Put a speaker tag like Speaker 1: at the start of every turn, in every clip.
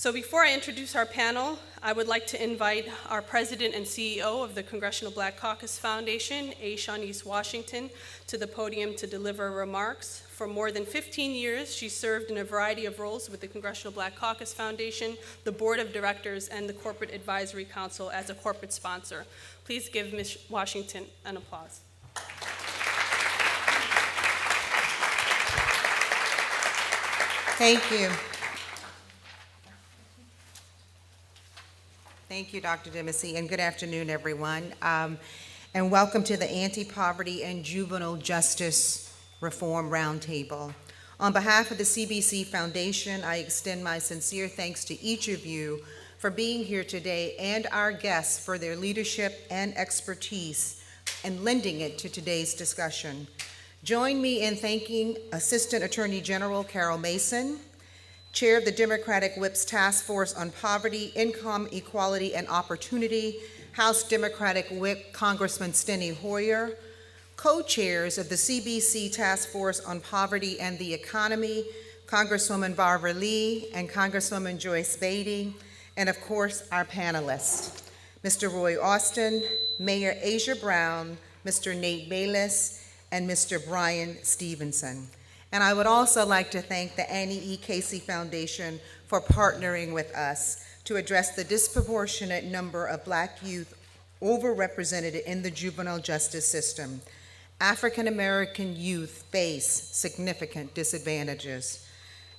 Speaker 1: So before I introduce our panel, I would like to invite our President and CEO of the Congressional Black Caucus Foundation, A. Shawnice Washington, to the podium to deliver remarks. For more than 15 years, she served in a variety of roles with the Congressional Black Caucus Foundation, the Board of Directors, and the Corporate Advisory Council as a corporate sponsor. Please give Ms. Washington an applause.
Speaker 2: Thank you. Thank you, Dr. Dimisi, and good afternoon, everyone. And welcome to the Anti-Poverty and Juvenile Justice Reform Roundtable. On behalf of the CBC Foundation, I extend my sincere thanks to each of you for being here today and our guests for their leadership and expertise and lending it to today's discussion. Join me in thanking Assistant Attorney General Carol Mason, Chair of the Democratic Whip's Task Force on Poverty, Income, Equality, and Opportunity, House Democratic Whip Congressman Steny Hoyer, co-chairs of the CBC Task Force on Poverty and the Economy, Congresswoman Barbara Lee and Congresswoman Joyce Beatty, and of course, our panelists, Mr. Roy Austin, Mayor Asia Brown, Mr. Nate Bayless, and Mr. Brian Stevenson. And I would also like to thank the Annie E. Casey Foundation for partnering with us to address the disproportionate number of Black youth overrepresented in the juvenile justice system. African American youth face significant disadvantages.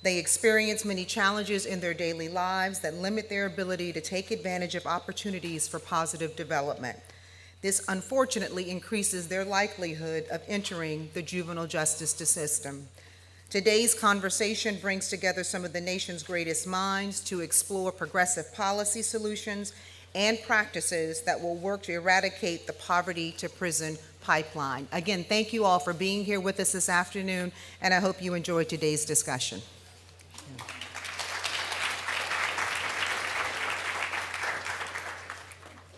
Speaker 2: They experience many challenges in their daily lives that limit their ability to take advantage of opportunities for positive development. This unfortunately increases their likelihood of entering the juvenile justice system. Today's conversation brings together some of the nation's greatest minds to explore progressive policy solutions and practices that will work to eradicate the poverty to prison pipeline. Again, thank you all for being here with us this afternoon, and I hope you enjoyed today's discussion.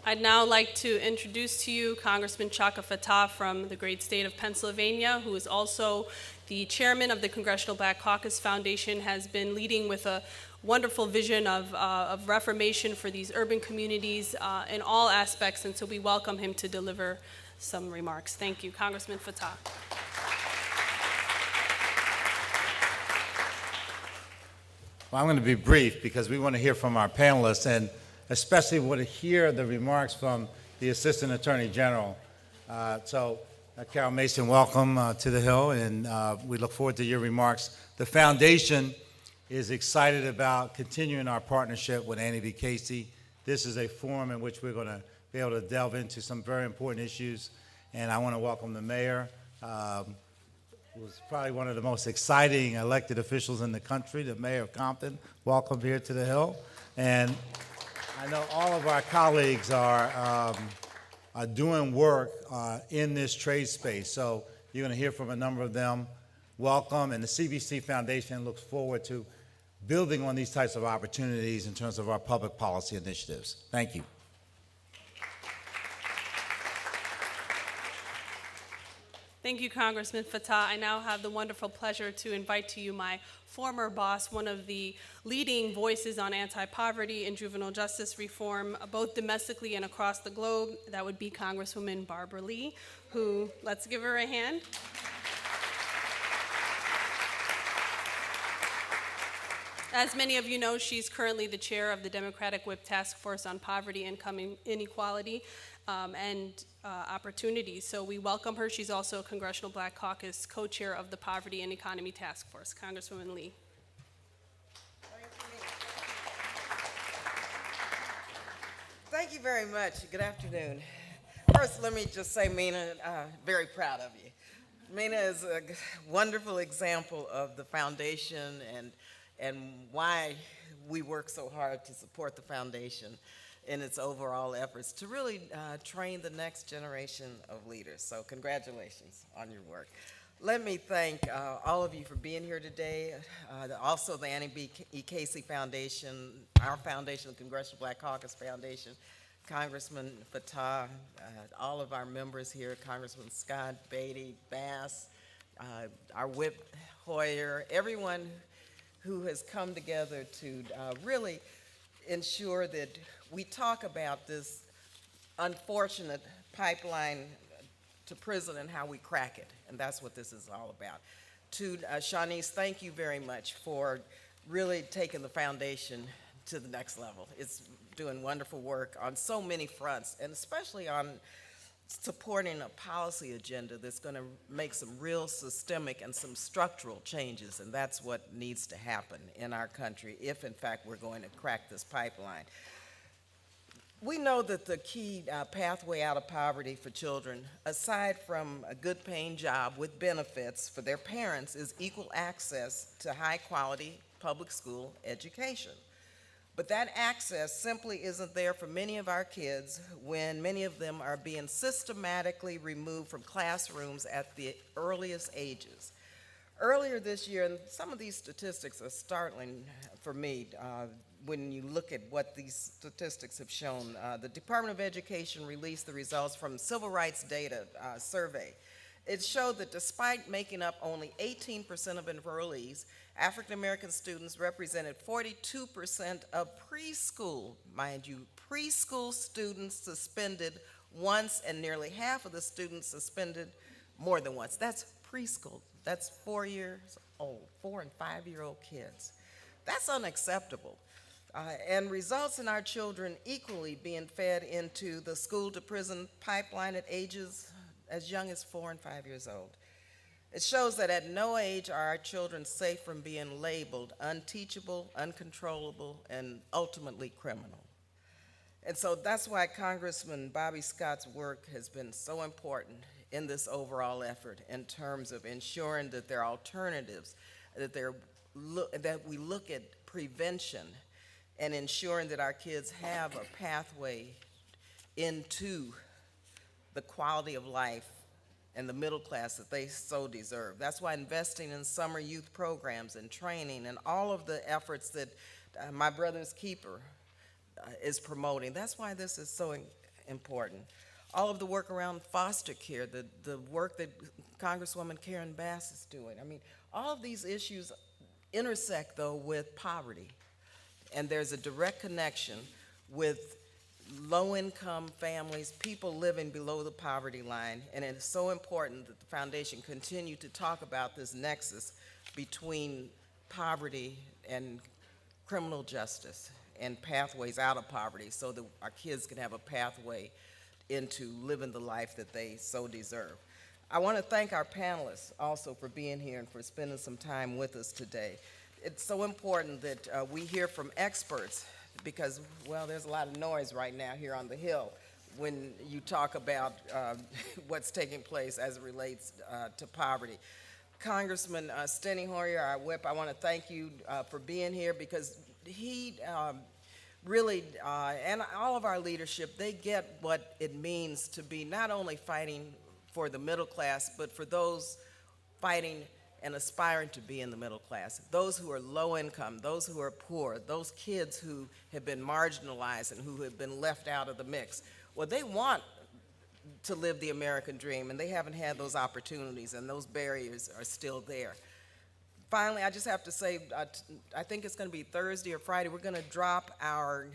Speaker 1: I'd now like to introduce to you Congressman Chaka Fattah from the great state of Pennsylvania, who is also the chairman of the Congressional Black Caucus Foundation, has been leading with a wonderful vision of reformation for these urban communities in all aspects, and so we welcome him to deliver some remarks. Thank you, Congressman Fattah.
Speaker 3: Well, I'm going to be brief because we want to hear from our panelists, and especially want to hear the remarks from the Assistant Attorney General. Carol Mason, welcome to the Hill, and we look forward to your remarks. The Foundation is excited about continuing our partnership with Annie B. Casey. This is a forum in which we're going to be able to delve into some very important issues, and I want to welcome the mayor, who's probably one of the most exciting elected officials in the country, the mayor of Compton. Welcome here to the Hill. And I know all of our colleagues are doing work in this trade space, so you're going to hear from a number of them. Welcome, and the CBC Foundation looks forward to building on these types of opportunities in terms of our public policy initiatives. Thank you.
Speaker 1: Thank you, Congressman Fattah. I now have the wonderful pleasure to invite to you my former boss, one of the leading voices on anti-poverty and juvenile justice reform, both domestically and across the globe. That would be Congresswoman Barbara Lee, who, let's give her a hand. As many of you know, she's currently the chair of the Democratic Whip Task Force on Poverty, Income, Inequality, and opportunities. So we welcome her. She's also a Congressional Black Caucus co-chair of the Poverty and Economy Task Force. Congresswoman Lee.
Speaker 4: Thank you very much. Good afternoon. First, let me just say, Mina, very proud of you. Mina is a wonderful example of the foundation and why we work so hard to support the foundation in its overall efforts to really train the next generation of leaders. So congratulations on your work. Let me thank all of you for being here today. Also the Annie B. Casey Foundation, our foundation, the Congressional Black Caucus Foundation, Congressman Fattah, all of our members here, Congressman Scott, Beatty, Bass, our Whip Hoyer, everyone who has come together to really ensure that we talk about this unfortunate pipeline to prison and how we crack it, and that's what this is all about. To Shanice, thank you very much for really taking the foundation to the next level. It's doing wonderful work on so many fronts, and especially on supporting a policy agenda that's going to make some real systemic and some structural changes, and that's what needs to happen in our country if, in fact, we're going to crack this pipeline. We know that the key pathway out of poverty for children, aside from a good paying job with benefits for their parents, is equal access to high quality public school education. But that access simply isn't there for many of our kids when many of them are being systematically removed from classrooms at the earliest ages. Earlier this year, and some of these statistics are startling for me, when you look at what these statistics have shown. The Department of Education released the results from Civil Rights Data Survey. It showed that despite making up only 18% of enrollees, African American students represented 42% of preschool, mind you, preschool students suspended once, and nearly half of the students suspended more than once. That's preschool. That's 4 years old, 4 and 5 year old kids. That's unacceptable. And results in our children equally being fed into the school to prison pipeline at ages as young as 4 and 5 years old. It shows that at no age are our children safe from being labeled unteachable, uncontrollable, and ultimately criminal. And so that's why Congressman Bobby Scott's work has been so important in this overall effort in terms of ensuring that there are alternatives, that we look at prevention and ensuring that our kids have a pathway into the quality of life and the middle class that they so deserve. That's why investing in summer youth programs and training and all of the efforts that my brother's keeper is promoting, that's why this is so important. All of the work around foster care, the work that Congresswoman Karen Bass is doing. I mean, all of these issues intersect, though, with poverty. And there's a direct connection with low-income families, people living below the poverty line, and it's so important that the foundation continue to talk about this nexus between poverty and criminal justice and pathways out of poverty so that our kids can have a pathway into living the life that they so deserve. I want to thank our panelists also for being here and for spending some time with us today. It's so important that we hear from experts because, well, there's a lot of noise right now here on the Hill when you talk about what's taking place as it relates to poverty. Congressman Steny Hoyer, our whip, I want to thank you for being here because he really, and all of our leadership, they get what it means to be not only fighting for the middle class, but for those fighting and aspiring to be in the middle class, those who are low income, those who are poor, those kids who have been marginalized and who have been left out of the mix. Well, they want to live the American dream, and they haven't had those opportunities, and those barriers are still there. Finally, I just have to say, I think it's going to be Thursday or Friday, we're going to drop our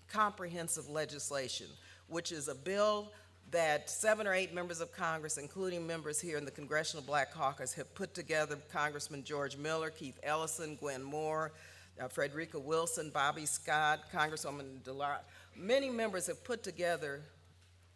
Speaker 4: comprehensive legislation, which is a bill that 7 or 8 members of Congress, including members here in the Congressional Black Caucus, have put together. Congressman George Miller, Keith Ellison, Gwen Moore, Frederica Wilson, Bobby Scott, Congresswoman DeLar. Many members have put together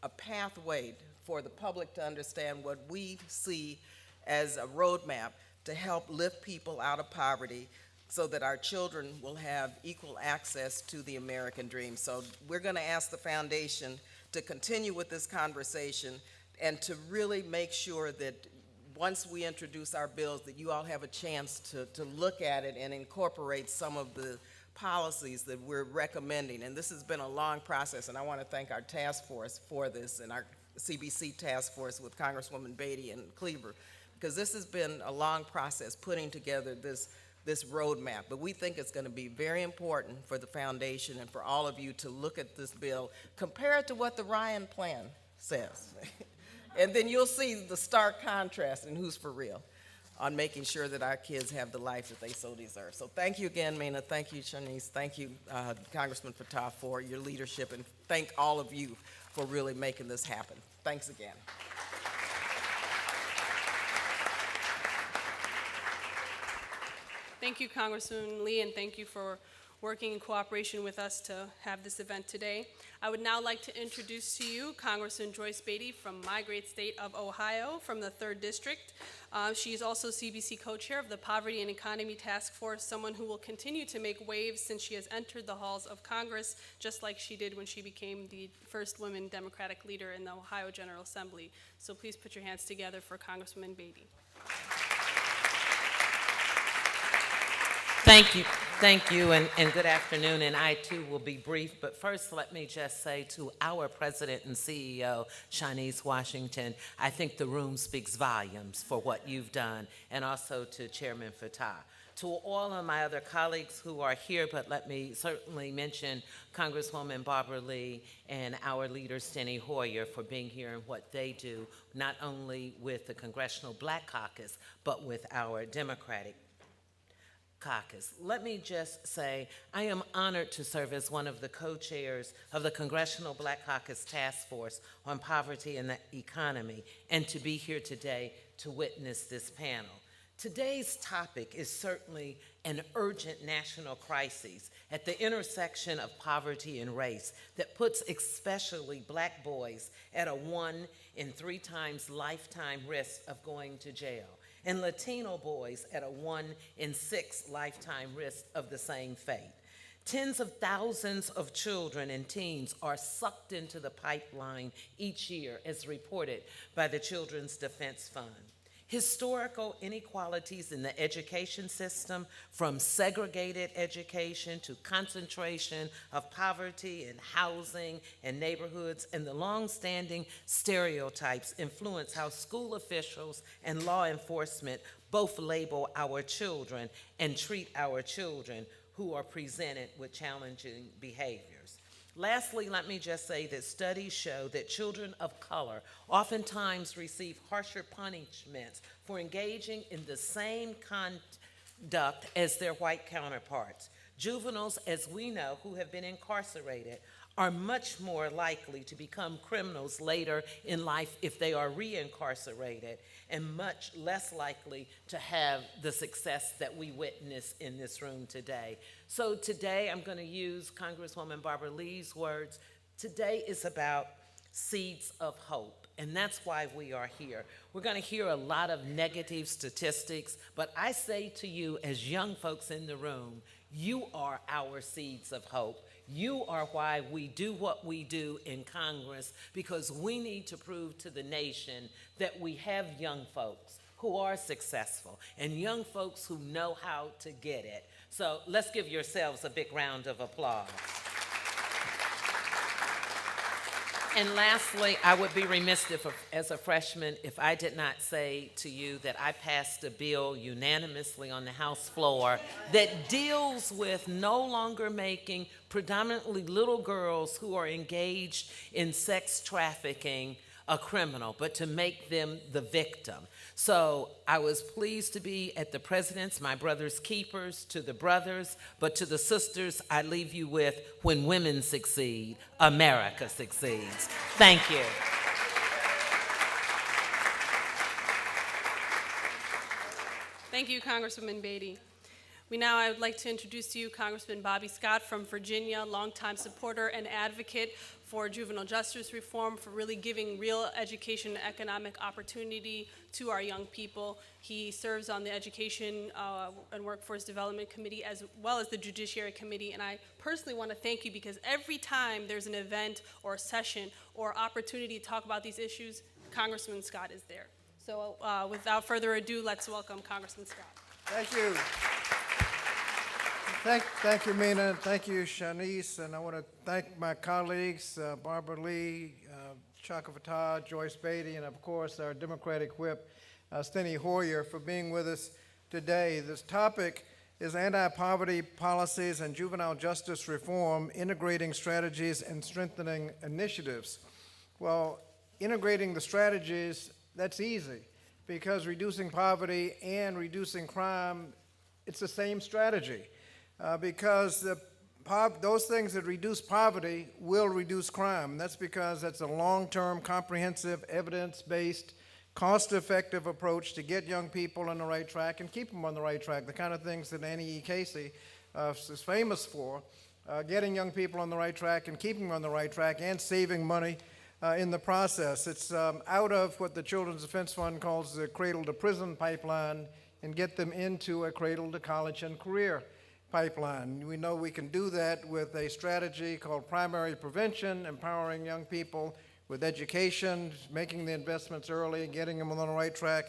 Speaker 4: a pathway for the public to understand what we see as a roadmap to help lift people out of poverty so that our children will have equal access to the American dream. So we're going to ask the foundation to continue with this conversation and to really make sure that once we introduce our bills that you all have a chance to look at it and incorporate some of the policies that we're recommending. And this has been a long process, and I want to thank our task force for this and our CBC task force with Congresswoman Beatty and Cleaver, because this has been a long process putting together this roadmap. But we think it's going to be very important for the foundation and for all of you to look at this bill, compare it to what the Ryan Plan says. And then you'll see the stark contrast and who's for real. on making sure that our kids have the life that they so deserve. So thank you again, Mina. Thank you, Shanice. Thank you, Congressman Fattah, for your leadership, and thank all of you for really making this happen. Thanks again.
Speaker 1: Thank you, Congressman Lee, and thank you for working in cooperation with us to have this event today. I would now like to introduce to you Congressman Joyce Beatty from my great state of Ohio, from the 3rd District. She is also CBC co-chair of the Poverty and Economy Task Force, someone who will continue to make waves since she has entered the halls of Congress, just like she did when she became the first woman Democratic leader in the Ohio General Assembly. So please put your hands together for Congresswoman Beatty.
Speaker 5: Thank you, and good afternoon, and I too will be brief, but first let me just say to our President and CEO, Shanice Washington, I think the room speaks volumes for what you've done, and also to Chairman Fattah. To all of my other colleagues who are here, but let me certainly mention Congresswoman Barbara Lee and our leader, Steny Hoyer, for being here and what they do, not only with the Congressional Black Caucus, but with our Democratic Caucus. Let me just say, I am honored to serve as one of the co-chairs of the Congressional Black Caucus Task Force on Poverty and the Economy, and to be here today to witness this panel. Today's topic is certainly an urgent national crisis at the intersection of poverty and race that puts especially Black boys at a 1 in 3 times lifetime risk of going to jail, and Latino boys at a 1 in 6 lifetime risk of the same fate. Tens of thousands of children and teens are sucked into the pipeline each year, as reported by the Children's Defense Fund. Historical inequalities in the education system, from segregated education to concentration of poverty in housing and neighborhoods, and the long-standing stereotypes influence how school officials and law enforcement both label our children and treat our children who are presented with challenging behaviors. Lastly, let me just say that studies show that children of color oftentimes receive harsher punishments for engaging in the same conduct as their white counterparts. Juveniles, as we know, who have been incarcerated, are much more likely to become criminals later in life if they are reincarcerated, and much less likely to have the success that we witness in this room today. So today I'm going to use Congresswoman Barbara Lee's words. Today is about seeds of hope, and that's why we are here. We're going to hear a lot of negative statistics, but I say to you as young folks in the room, you are our seeds of hope. You are why we do what we do in Congress, because we need to prove to the nation that we have young folks who are successful and young folks who know how to get it. So let's give yourselves a big round of applause. And lastly, I would be remiss if, as a freshman, if I did not say to you that I passed a bill unanimously on the House floor that deals with no longer making predominantly little girls who are engaged in sex trafficking a criminal, but to make them the victim. So I was pleased to be at the President's, my brother's keepers, to the brothers, but to the sisters, I leave you with, when women succeed, America succeeds. Thank you.
Speaker 1: Thank you, Congresswoman Beatty. I would like to introduce to you Congressman Bobby Scott from Virginia, longtime supporter and advocate for juvenile justice reform, for really giving real education and economic opportunity to our young people. He serves on the Education and Workforce Development Committee as well as the Judiciary Committee, and I personally want to thank you because every time there's an event or a session or opportunity to talk about these issues, Congressman Scott is there. So without further ado, let's welcome Congressman Scott.
Speaker 6: Thank you. Thank you, Mina. Thank you, Shanice. And I want to thank my colleagues, Barbara Lee, Chaka Fattah, Joyce Beatty, and of course our Democratic whip, Steny Hoyer, for being with us today. This topic is anti-poverty policies and juvenile justice reform, integrating strategies and strengthening initiatives. Well, integrating the strategies, that's easy. because reducing poverty and reducing crime, it's the same strategy. Because those things that reduce poverty will reduce crime. That's because that's a long-term, comprehensive, evidence-based, cost-effective approach to get young people on the right track and keep them on the right track, the kind of things that Annie E. Casey is famous for, getting young people on the right track and keeping them on the right track and saving money in the process. It's out of what the Children's Defense Fund calls the cradle-to-prison pipeline and get them into a cradle-to-college and career pipeline. We know we can do that with a strategy called primary prevention, empowering young people with education, making the investments early, getting them on the right track,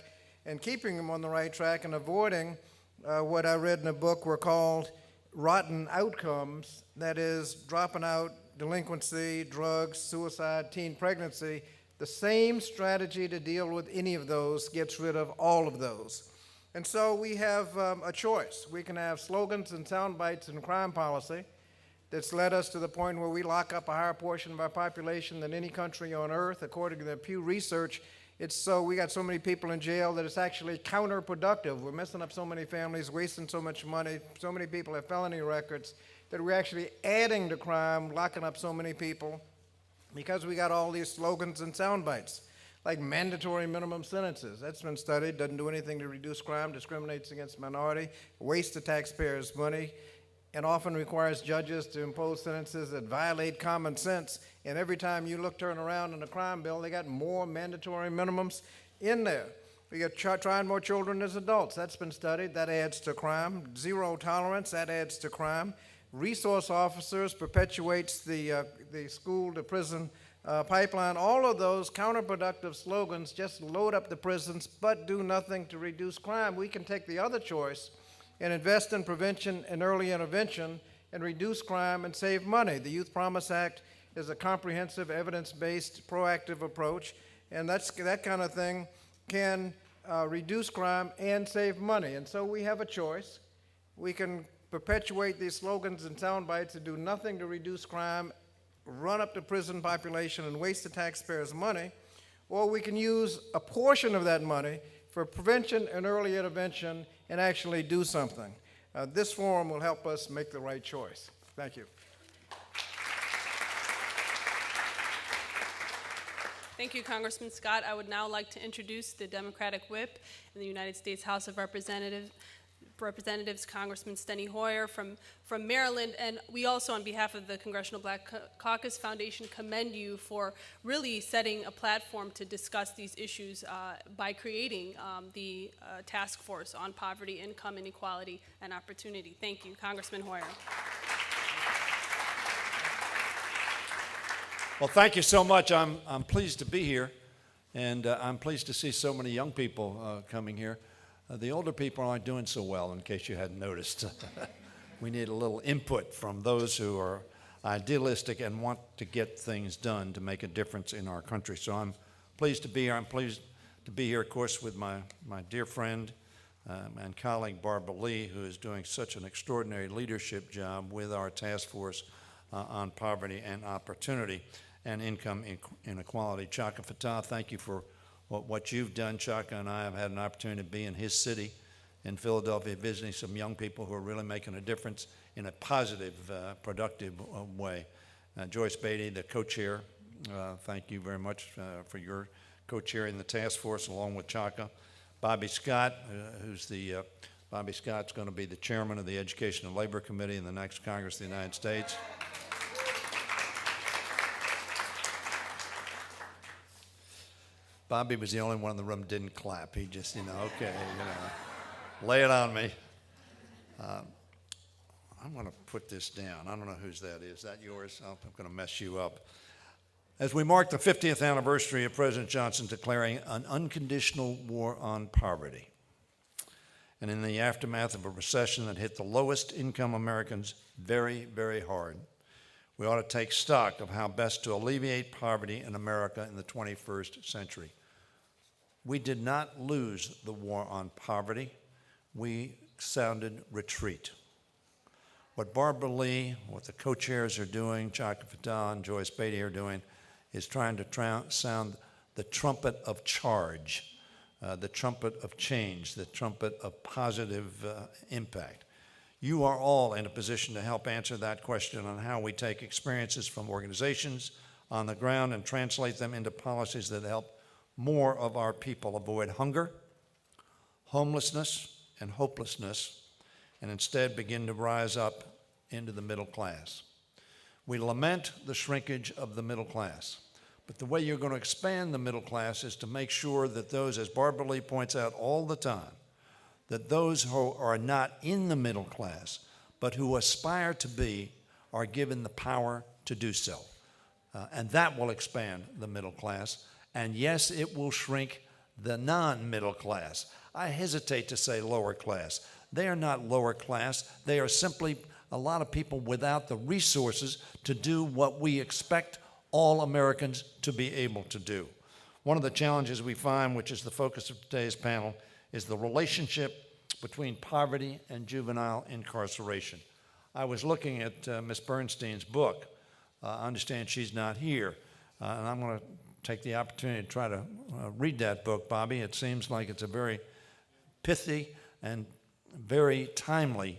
Speaker 6: and keeping them on the right track, and avoiding what I read in a book were called rotten outcomes, that is, dropping out, delinquency, drugs, suicide, teen pregnancy. The same strategy to deal with any of those gets rid of all of those. And so we have a choice. We can have slogans and sound bites in crime policy that's led us to the point where we lock up a higher portion of our population than any country on earth. According to the Pew Research, we got so many people in jail that it's actually counterproductive. We're messing up so many families, wasting so much money, so many people have felony records, that we're actually adding to crime, locking up so many people, because we got all these slogans and sound bites, like mandatory minimum sentences. That's been studied, doesn't do anything to reduce crime, discriminates against minority, wastes the taxpayers' money, and often requires judges to impose sentences that violate common sense. And every time you turn around in the crime bill, they got more mandatory minimums in there. We got trying more children as adults. That's been studied. That adds to crime. Zero tolerance, that adds to crime. Resource officers perpetuates the school to prison pipeline. All of those counterproductive slogans just load up the prisons but do nothing to reduce crime. We can take the other choice and invest in prevention and early intervention and reduce crime and save money. The Youth Promise Act is a comprehensive, evidence-based, proactive approach, and that kind of thing can reduce crime and save money. And so we have a choice. We can perpetuate these slogans and sound bites that do nothing to reduce crime, run up the prison population, and waste the taxpayers' money, or we can use a portion of that money for prevention and early intervention and actually do something. This forum will help us make the right choice. Thank you.
Speaker 1: Thank you, Congressman Scott. I would now like to introduce the Democratic Whip in the United States House of Representatives, Congressman Steny Hoyer from Maryland. And we also, on behalf of the Congressional Black Caucus Foundation, commend you for really setting a platform to discuss these issues by creating the Task Force on Poverty, Income, Inequality, and Opportunity. Thank you, Congressman Hoyer.
Speaker 7: Well, thank you so much. I'm pleased to be here, and I'm pleased to see so many young people coming here. The older people aren't doing so well, in case you hadn't noticed. We need a little input from those who are idealistic and want to get things done to make a difference in our country. So I'm pleased to be here. I'm pleased to be here, of course, with my dear friend and colleague Barbara Lee, who is doing such an extraordinary leadership job with our task force on poverty and opportunity and income inequality. Chaka Fattah, thank you for what you've done. Chaka and I have had an opportunity to be in his city in Philadelphia, visiting some young people who are really making a difference in a positive, productive way. Joyce Beatty, the co-chair, thank you very much for your co-chairing the task force along with Chaka. Bobby Scott, Bobby Scott's going to be the chairman of the Education and Labor Committee in the next Congress of the United States. Bobby was the only one in the room didn't clap. He just, okay, lay it on me. I'm going to put this down. I don't know whose that is. Is that yours? I'm going to mess you up. As we mark the 50th anniversary of President Johnson declaring an unconditional war on poverty, and in the aftermath of a recession that hit the lowest income Americans very, very hard, we ought to take stock of how best to alleviate poverty in America in the 21st century. We did not lose the war on poverty. We sounded retreat. What Barbara Lee, what the co-chairs are doing, Chaka Fattah and Joyce Beatty are doing, is trying to sound the trumpet of charge the trumpet of change, the trumpet of positive impact. You are all in a position to help answer that question on how we take experiences from organizations on the ground and translate them into policies that help more of our people avoid hunger, homelessness, and hopelessness, and instead begin to rise up into the middle class. We lament the shrinkage of the middle class, but the way you're going to expand the middle class is to make sure that those, as Barbara Lee points out all the time, that those who are not in the middle class, but who aspire to be, are given the power to do so. And that will expand the middle class. And yes, it will shrink the non-middle class. I hesitate to say lower class. They are not lower class. They are simply a lot of people without the resources to do what we expect all Americans to be able to do. One of the challenges we find, which is the focus of today's panel, is the relationship between poverty and juvenile incarceration. I was looking at Ms. Bernstein's book. I understand she's not here, and I'm going to take the opportunity to try to read that book, Bobby. It seems like it's a very pithy and very timely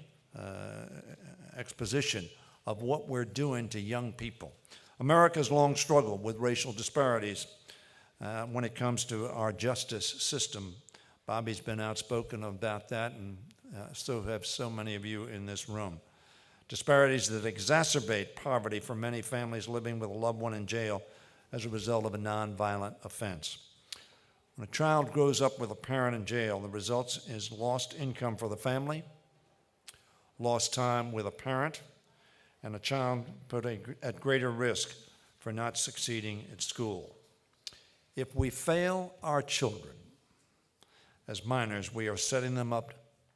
Speaker 7: exposition of what we're doing to young people. America's long struggled with racial disparities when it comes to our justice system. Bobby's been outspoken about that, and so have so many of you in this room. Disparities that exacerbate poverty for many families living with a loved one in jail as a result of a nonviolent offense. When a child grows up with a parent in jail, the result is lost income for the family, lost time with a parent, and a child put at greater risk for not succeeding at school. If we fail our children as minors, we are setting them up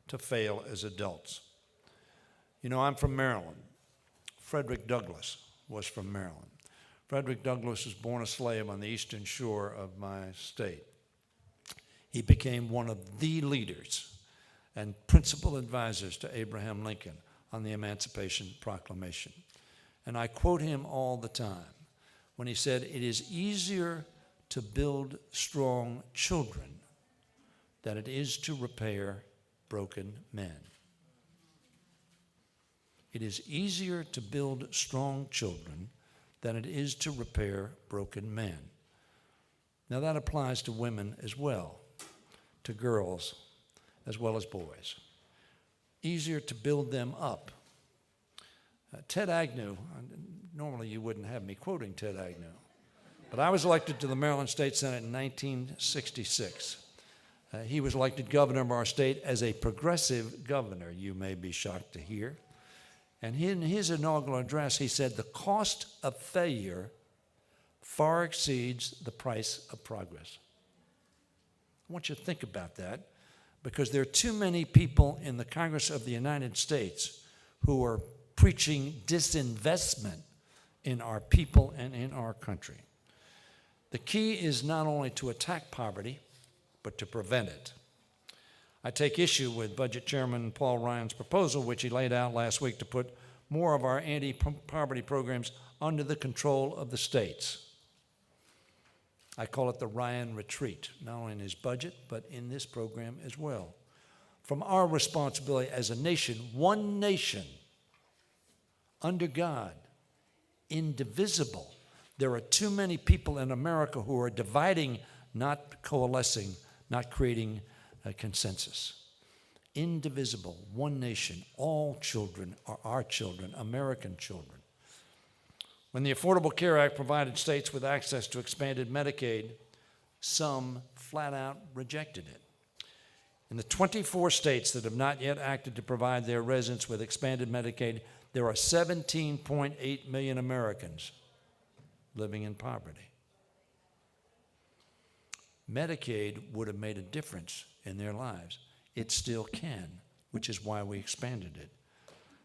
Speaker 7: to fail as adults. You know, I'm from Maryland. Frederick Douglass was from Maryland. Frederick Douglass was born a slave on the eastern shore of my state. He became one of the leaders and principal advisors to Abraham Lincoln on the Emancipation Proclamation. And I quote him all the time when he said, "It is easier to build strong children than it is to repair broken men." It is easier to build strong children than it is to repair broken men. Now that applies to women as well, to girls as well as boys. Easier to build them up. Ted Agnew, normally you wouldn't have me quoting Ted Agnew, but I was elected to the Maryland State Senate in 1966. He was elected governor of our state as a progressive governor, you may be shocked to hear. And in his inaugural address, he said, "The cost of failure far exceeds the price of progress." I want you to think about that, because there are too many people in the Congress of the United States who are preaching disinvestment in our people and in our country. The key is not only to attack poverty, but to prevent it. I take issue with Budget Chairman Paul Ryan's proposal, which he laid out last week, to put more of our anti-poverty programs under the control of the states. I call it the Ryan Retreat, not only in his budget, but in this program as well. From our responsibility as a nation, one nation, under God, indivisible. There are too many people in America who are dividing, not coalescing, not creating a consensus. Indivisible, one nation, all children are our children, American children. When the Affordable Care Act provided states with access to expanded Medicaid, some flat out rejected it. In the 24 states that have not yet acted to provide their residents with expanded Medicaid, there are 17.8 million Americans living in poverty. Medicaid would have made a difference in their lives. It still can, which is why we expanded it.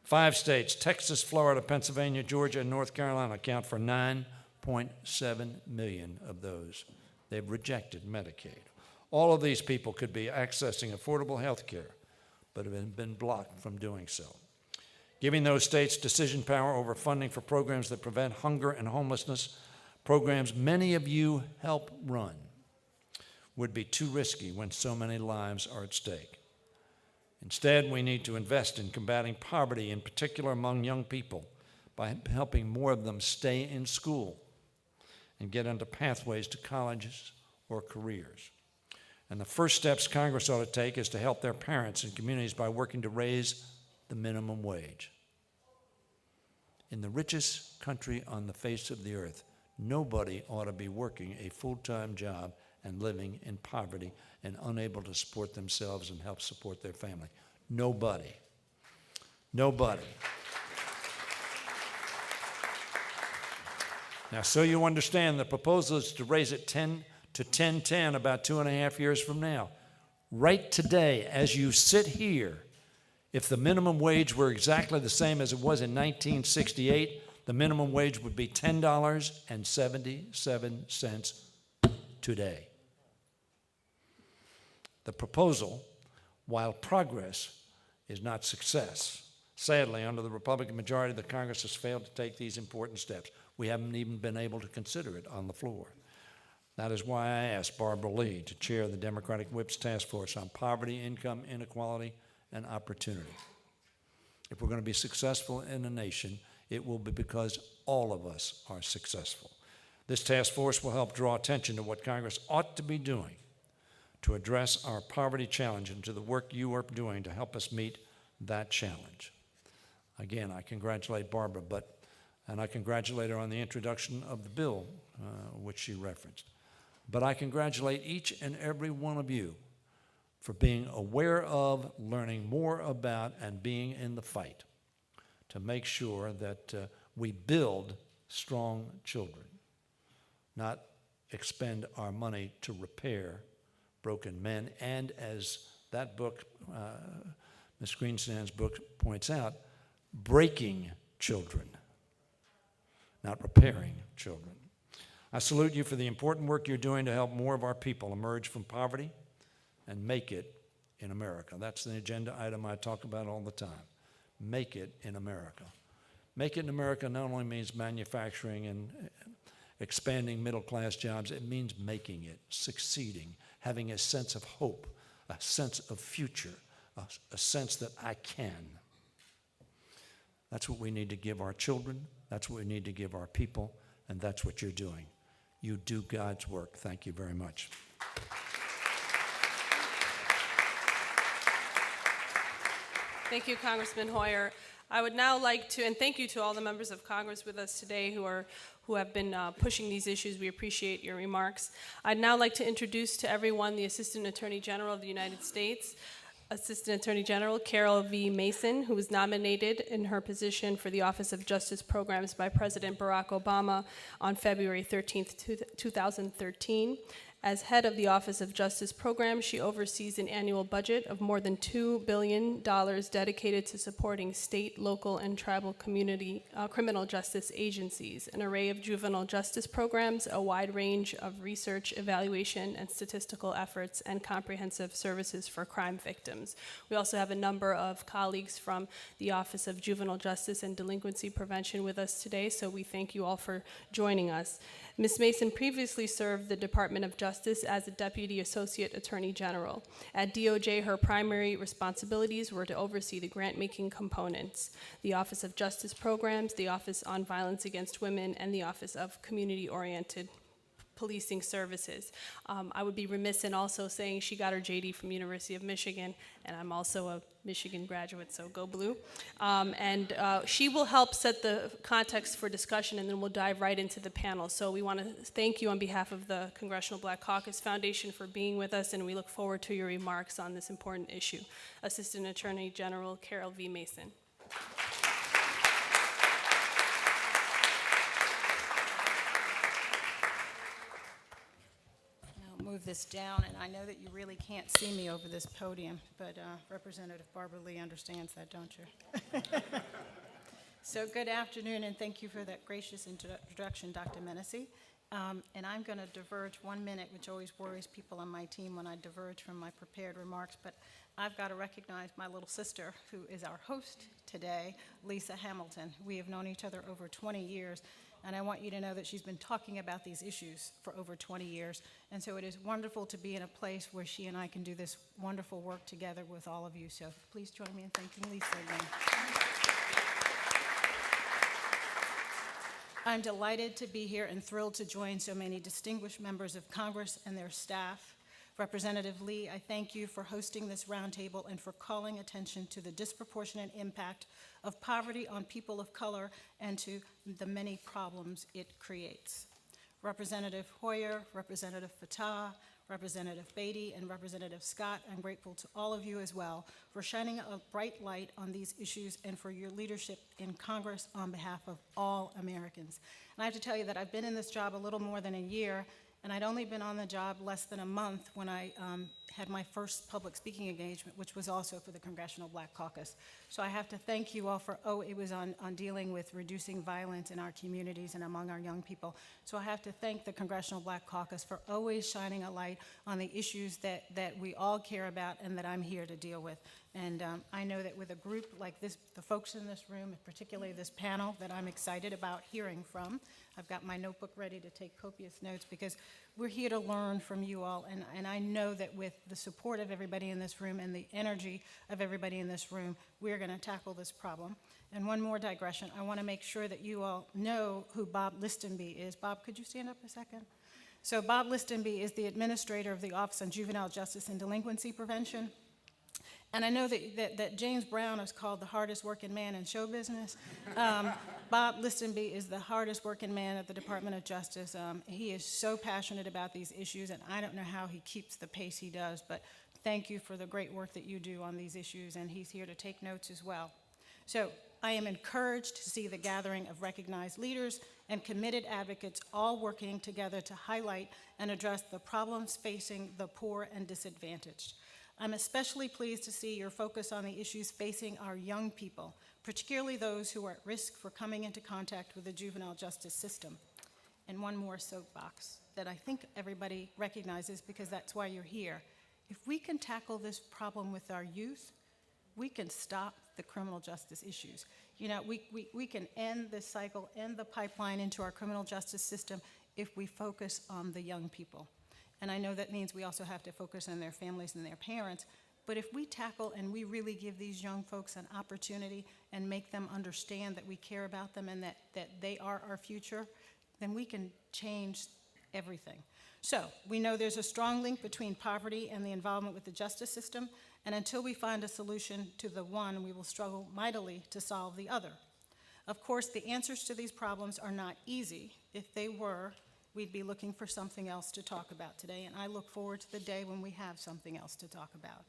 Speaker 7: 5 states, Texas, Florida, Pennsylvania, Georgia, and North Carolina, account for 9.7 million of those. They've rejected Medicaid. All of these people could be accessing affordable health care, but have been blocked from doing so. Giving those states decision power over funding for programs that prevent hunger and homelessness, programs many of you help run. would be too risky when so many lives are at stake. Instead, we need to invest in combating poverty, in particular among young people, by helping more of them stay in school and get into pathways to colleges or careers. And the first steps Congress ought to take is to help their parents and communities by working to raise the minimum wage. In the richest country on the face of the earth, nobody ought to be working a full-time job and living in poverty and unable to support themselves and help support their family. Nobody. Nobody. Now, so you understand, the proposal is to raise it 10 to 1010 about 2.5 years from now. Right today, as you sit here, if the minimum wage were exactly the same as it was in 1968, the minimum wage would be $10.77 today. The proposal, while progress, is not success. Sadly, under the Republican majority, the Congress has failed to take these important steps. We haven't even been able to consider it on the floor. That is why I asked Barbara Lee to chair the Democratic Whip's Task Force on Poverty, Income, Inequality, and Opportunity. If we're going to be successful in a nation, it will be because all of us are successful. This task force will help draw attention to what Congress ought to be doing to address our poverty challenge and to the work you are doing to help us meet that challenge. Again, I congratulate Barbara, and I congratulate her on the introduction of the bill, which she referenced. But I congratulate each and every one of you for being aware of, learning more about, and being in the fight to make sure that we build strong children, not expend our money to repair broken men. And as that book, Ms. Greenstand's book points out, breaking children, not repairing children. I salute you for the important work you're doing to help more of our people emerge from poverty and make it in America. That's the agenda item I talk about all the time. Make it in America. Make it in America not only means manufacturing and expanding middle-class jobs, it means making it, succeeding, having a sense of hope, a sense of future, a sense that I can. That's what we need to give our children, that's what we need to give our people, and that's what you're doing. You do God's work. Thank you very much.
Speaker 1: Thank you, Congressman Hoyer. I would now like to, and thank you to all the members of Congress with us today who have been pushing these issues. We appreciate your remarks. I'd now like to introduce to everyone the Assistant Attorney General of the United States, Assistant Attorney General Carol V. Mason, who was nominated in her position for the Office of Justice Programs by President Barack Obama on February 13th, 2013. As head of the Office of Justice Programs, she oversees an annual budget of more than $2 billion dedicated to supporting state, local, and tribal community criminal justice agencies, an array of juvenile justice programs, a wide range of research, evaluation, and statistical efforts, and comprehensive services for crime victims. We also have a number of colleagues from the Office of Juvenile Justice and Delinquency Prevention with us today, so we thank you all for joining us. Ms. Mason previously served the Department of Justice as a Deputy Associate Attorney General. At DOJ, her primary responsibilities were to oversee the grant-making components, the Office of Justice Programs, the Office on Violence Against Women, and the Office of Community-Oriented Policing Services. I would be remiss in also saying she got her JD from University of Michigan, and I'm also a Michigan graduate, so go blue. She will help set the context for discussion, and then we'll dive right into the panel. So we want to thank you on behalf of the Congressional Black Caucus Foundation for being with us, and we look forward to your remarks on this important issue. Assistant Attorney General Carol V. Mason.
Speaker 8: Move this down, and I know that you really can't see me over this podium, but Representative Barbara Lee understands that, don't you? So good afternoon, and thank you for that gracious introduction, Dr. Menasee. And I'm going to diverge 1 minute, which always worries people on my team when I diverge from my prepared remarks, but I've got to recognize my little sister, who is our host today, Lisa Hamilton. We have known each other over 20 years, And I want you to know that she's been talking about these issues for over 20 years. And so it is wonderful to be in a place where she and I can do this wonderful work together with all of you. So please join me in thanking Lisa again. I'm delighted to be here and thrilled to join so many distinguished members of Congress and their staff. Representative Lee, I thank you for hosting this roundtable and for calling attention to the disproportionate impact of poverty on people of color and to the many problems it creates. Representative Hoyer, Representative Fattah, Representative Beatty, and Representative Scott, I'm grateful to all of you as well for shining a bright light on these issues and for your leadership in Congress on behalf of all Americans. And I have to tell you that I've been in this job a little more than a year, and I'd only been on the job less than a month when I had my first public speaking engagement, which was also for the Congressional Black Caucus. So I have to thank you all for, it was on dealing with reducing violence in our communities and among our young people. So I have to thank the Congressional Black Caucus for always shining a light on the issues that we all care about and that I'm here to deal with. And I know that with a group like this, the folks in this room, and particularly this panel that I'm excited about hearing from, I've got my notebook ready to take copious notes because we're here to learn from you all. And I know that with the support of everybody in this room and the energy of everybody in this room, we're going to tackle this problem. And one more digression. I want to make sure that you all know who Bob Listenby is. Bob, could you stand up a second? So Bob Listenby is the administrator of the Office on Juvenile Justice and Delinquency Prevention. And I know that James Brown is called the hardest working man in show business. Bob Listenby is the hardest working man at the Department of Justice. He is so passionate about these issues, and I don't know how he keeps the pace he does, but thank you for the great work that you do on these issues, and he's here to take notes as well. So I am encouraged to see the gathering of recognized leaders and committed advocates all working together to highlight and address the problems facing the poor and disadvantaged. I'm especially pleased to see your focus on the issues facing our young people, particularly those who are at risk for coming into contact with the juvenile justice system. And one more soapbox that I think everybody recognizes because that's why you're here. If we can tackle this problem with our youth, we can stop the criminal justice issues. You know, we can end this cycle, end the pipeline into our criminal justice system if we focus on the young people. And I know that means we also have to focus on their families and their parents, but if we tackle and we really give these young folks an opportunity and make them understand that we care about them and that they are our future, then we can change everything. So we know there's a strong link between poverty and the involvement with the justice system, and until we find a solution to the one, we will struggle mightily to solve the other. Of course, the answers to these problems are not easy. If they were, we'd be looking for something else to talk about today, and I look forward to the day when we have something else to talk about.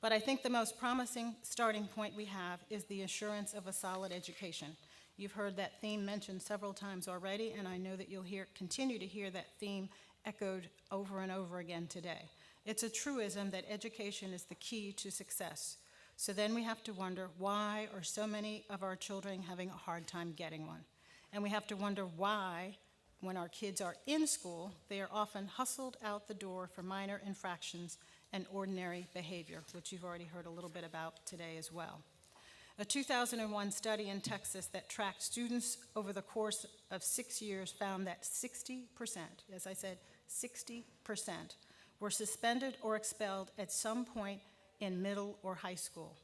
Speaker 8: But I think the most promising starting point we have is the assurance of a solid education. You've heard that theme mentioned several times already, and I know that you'll continue to hear that theme echoed over and over again today. It's a truism that education is the key to success. So then we have to wonder, why are so many of our children having a hard time getting one? And we have to wonder why, when our kids are in school, they are often hustled out the door for minor infractions and ordinary behavior, which you've already heard a little bit about today as well. A 2001 study in Texas that tracked students over the course of 6 years found that 60%, as I said, 60% were suspended or expelled at some point in middle or high school.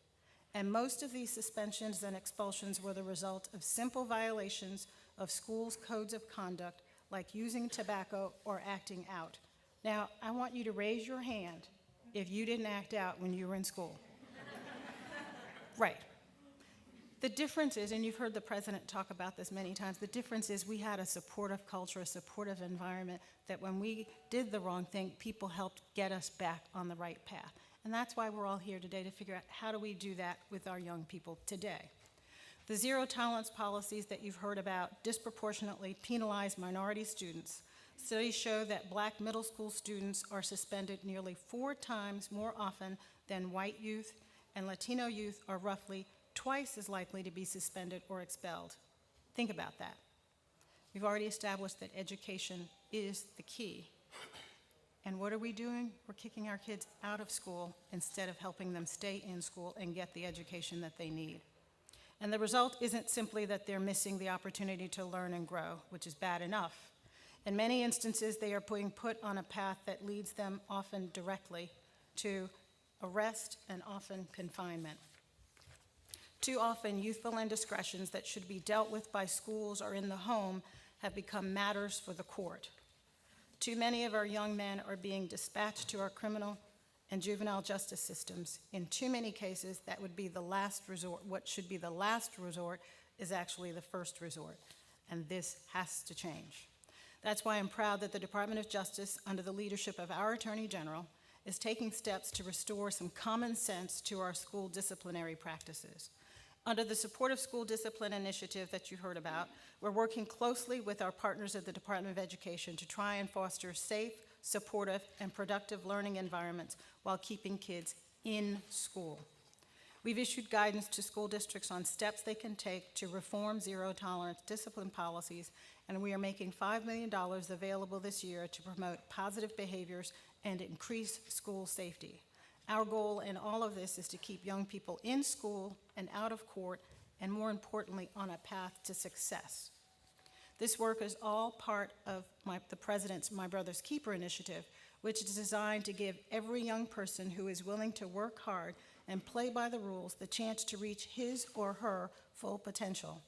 Speaker 8: And most of these suspensions and expulsions were the result of simple violations of schools' codes of conduct, like using tobacco or acting out. Now, I want you to raise your hand if you didn't act out when you were in school. Right. The difference is, and you've heard the president talk about this many times, the difference is we had a supportive culture, a supportive environment, that when we did the wrong thing, people helped get us back on the right path. And that's why we're all here today, to figure out how do we do that with our young people today. The zero tolerance policies that you've heard about disproportionately penalize minority students. Studies show that Black middle school students are suspended nearly 4 times more often than white youth, and Latino youth are roughly twice as likely to be suspended or expelled. Think about that. We've already established that education is the key. And what are we doing? We're kicking our kids out of school instead of helping them stay in school and get the education that they need. And the result isn't simply that they're missing the opportunity to learn and grow, which is bad enough. In many instances, they are being put on a path that leads them often directly to arrest and often confinement. Too often, youthful indiscretions that should be dealt with by schools or in the home have become matters for the court. Too many of our young men are being dispatched to our criminal and juvenile justice systems. In too many cases, that would be the last resort. What should be the last resort is actually the first resort, and this has to change. That's why I'm proud that the Department of Justice, under the leadership of our Attorney General, is taking steps to restore some common sense to our school disciplinary practices. Under the Supportive School Discipline Initiative that you heard about, we're working closely with our partners at the Department of Education to try and foster safe, supportive, and productive learning environments while keeping kids in school. We've issued guidance to school districts on steps they can take to reform zero-tolerance discipline policies, and we are making $5 million available this year to promote positive behaviors and increase school safety. Our goal in all of this is to keep young people in school and out of court, and more importantly, on a path to success. This work is all part of the President's My Brother's Keeper initiative, which is designed to give every young person who is willing to work hard and play by the rules the chance to reach his or her full potential.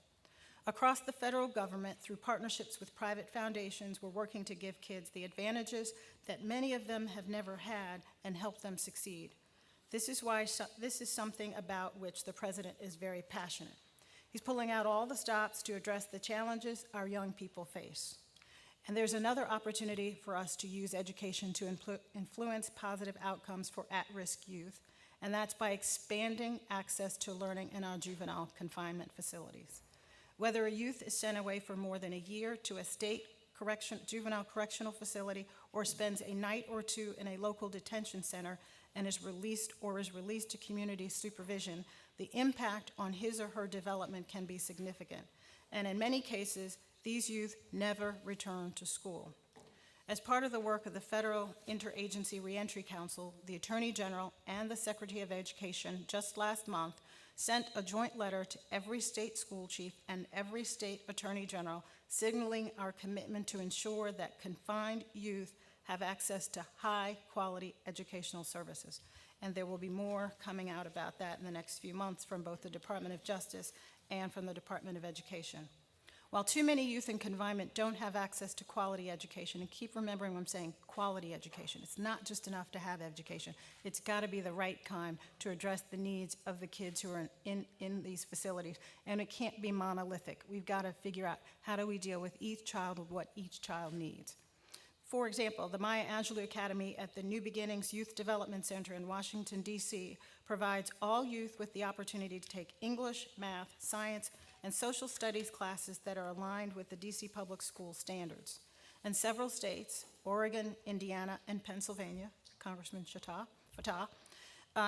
Speaker 8: Across the federal government, through partnerships with private foundations, we're working to give kids the advantages that many of them have never had and help them succeed. This is something about which the President is very passionate. He's pulling out all the stops to address the challenges our young people face. And there's another opportunity for us to use education to influence positive outcomes for at-risk youth, and that's by expanding access to learning in our juvenile confinement facilities. Whether a youth is sent away for more than a year to a state juvenile correctional facility or spends a night or two in a local detention center and is released to community supervision, the impact on his or her development can be significant. And in many cases, these youth never return to school. As part of the work of the Federal Interagency Reentry Council, the Attorney General and the Secretary of Education just last month sent a joint letter to every state school chief and every state attorney general signaling our commitment to ensure that confined youth have access to high-quality educational services. And there will be more coming out about that in the next few months from both the Department of Justice and from the Department of Education. While too many youth in confinement don't have access to quality education, and keep remembering when I'm saying quality education, it's not just enough to have education. It's got to be the right kind to address the needs of the kids who are in these facilities, and it can't be monolithic. We've got to figure out how do we deal with each child with what each child needs. For example, the Maya Angelou Academy at the New Beginnings Youth Development Center in Washington, D.C. provides all youth with the opportunity to take English, math, science, and social studies classes that are aligned with the D.C. public school standards. And several states, Oregon, Indiana, and Pennsylvania, Congressman Fatah,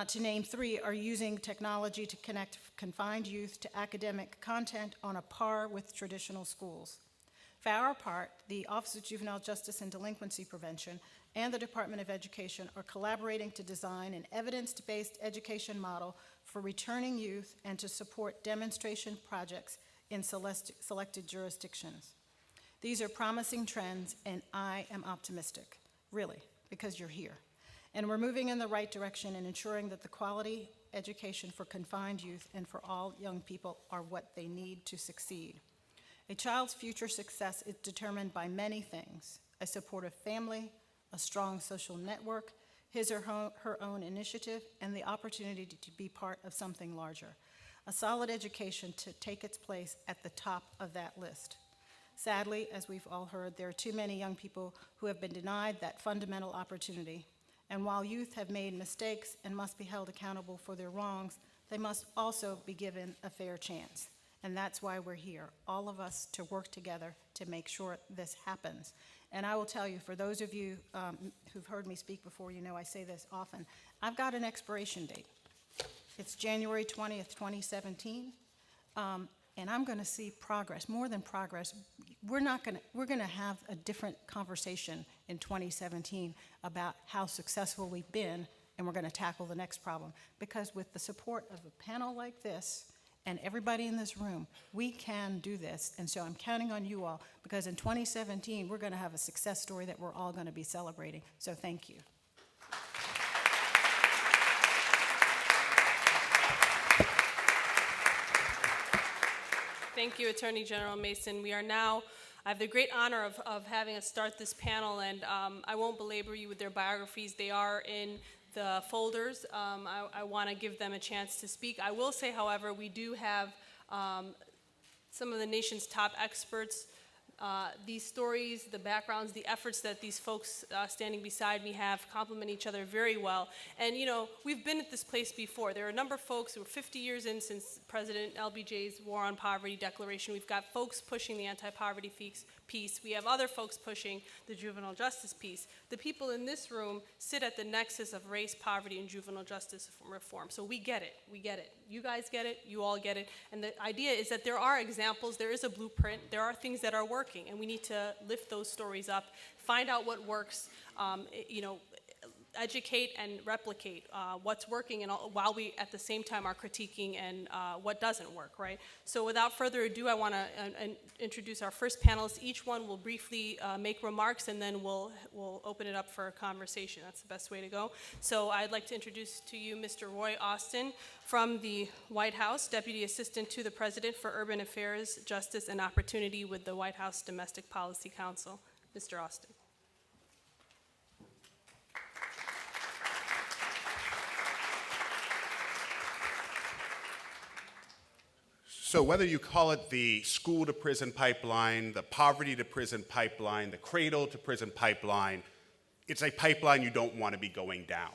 Speaker 8: to name three, are using technology to connect confined youth to academic content on a par with traditional schools. For our part, the Office of Juvenile Justice and Delinquency Prevention and the Department of Education are collaborating to design an evidence-based education model for returning youth and to support demonstration projects in selected jurisdictions. These are promising trends, and I am optimistic, really, because you're here. And we're moving in the right direction in ensuring that the quality education for confined youth and for all young people are what they need to succeed. A child's future success is determined by many things: a supportive family, a strong social network, his or her own initiative, and the opportunity to be part of something larger. A solid education to take its place at the top of that list. Sadly, as we've all heard, there are too many young people who have been denied that fundamental opportunity. And while youth have made mistakes and must be held accountable for their wrongs, they must also be given a fair chance. And that's why we're here, all of us to work together to make sure this happens. And I will tell you, for those of you who've heard me speak before, you know I say this often, I've got an expiration date. It's January 20th, 2017, and I'm going to see progress, more than progress. We're going to have a different conversation in 2017 about how successful we've been, and we're going to tackle the next problem. Because with the support of a panel like this And everybody in this room, we can do this. And so I'm counting on you all, because in 2017, we're going to have a success story that we're all going to be celebrating. So thank you.
Speaker 1: Thank you, Attorney General Mason. We are now, I have the great honor of having us start this panel, and I won't belabor you with their biographies. They are in the folders. I want to give them a chance to speak. I will say, however, we do have some of the nation's top experts. These stories, the backgrounds, the efforts that these folks standing beside me have complement each other very well. And, you know, we've been at this place before. There are a number of folks who are 50 years in since President LBJ's War on Poverty declaration. We've got folks pushing the anti-poverty piece. We have other folks pushing the juvenile justice piece. The people in this room sit at the nexus of race, poverty, and juvenile justice reform. So we get it. We get it. You guys get it. You all get it. And the idea is that there are examples. There is a blueprint. There are things that are working, and we need to lift those stories up, find out what works, you know, educate and replicate what's working, and while we at the same time are critiquing and what doesn't work, right? So without further ado, I want to introduce our first panelists. Each one will briefly make remarks, and then we'll open it up for a conversation. That's the best way to go. So I'd like to introduce to you Mr. Roy Austin from the White House, Deputy Assistant to the President for Urban Affairs, Justice, and Opportunity with the White House Domestic Policy Council. Mr. Austin.
Speaker 9: So whether you call it the school to prison pipeline, the poverty to prison pipeline, the cradle to prison pipeline, it's a pipeline you don't want to be going down.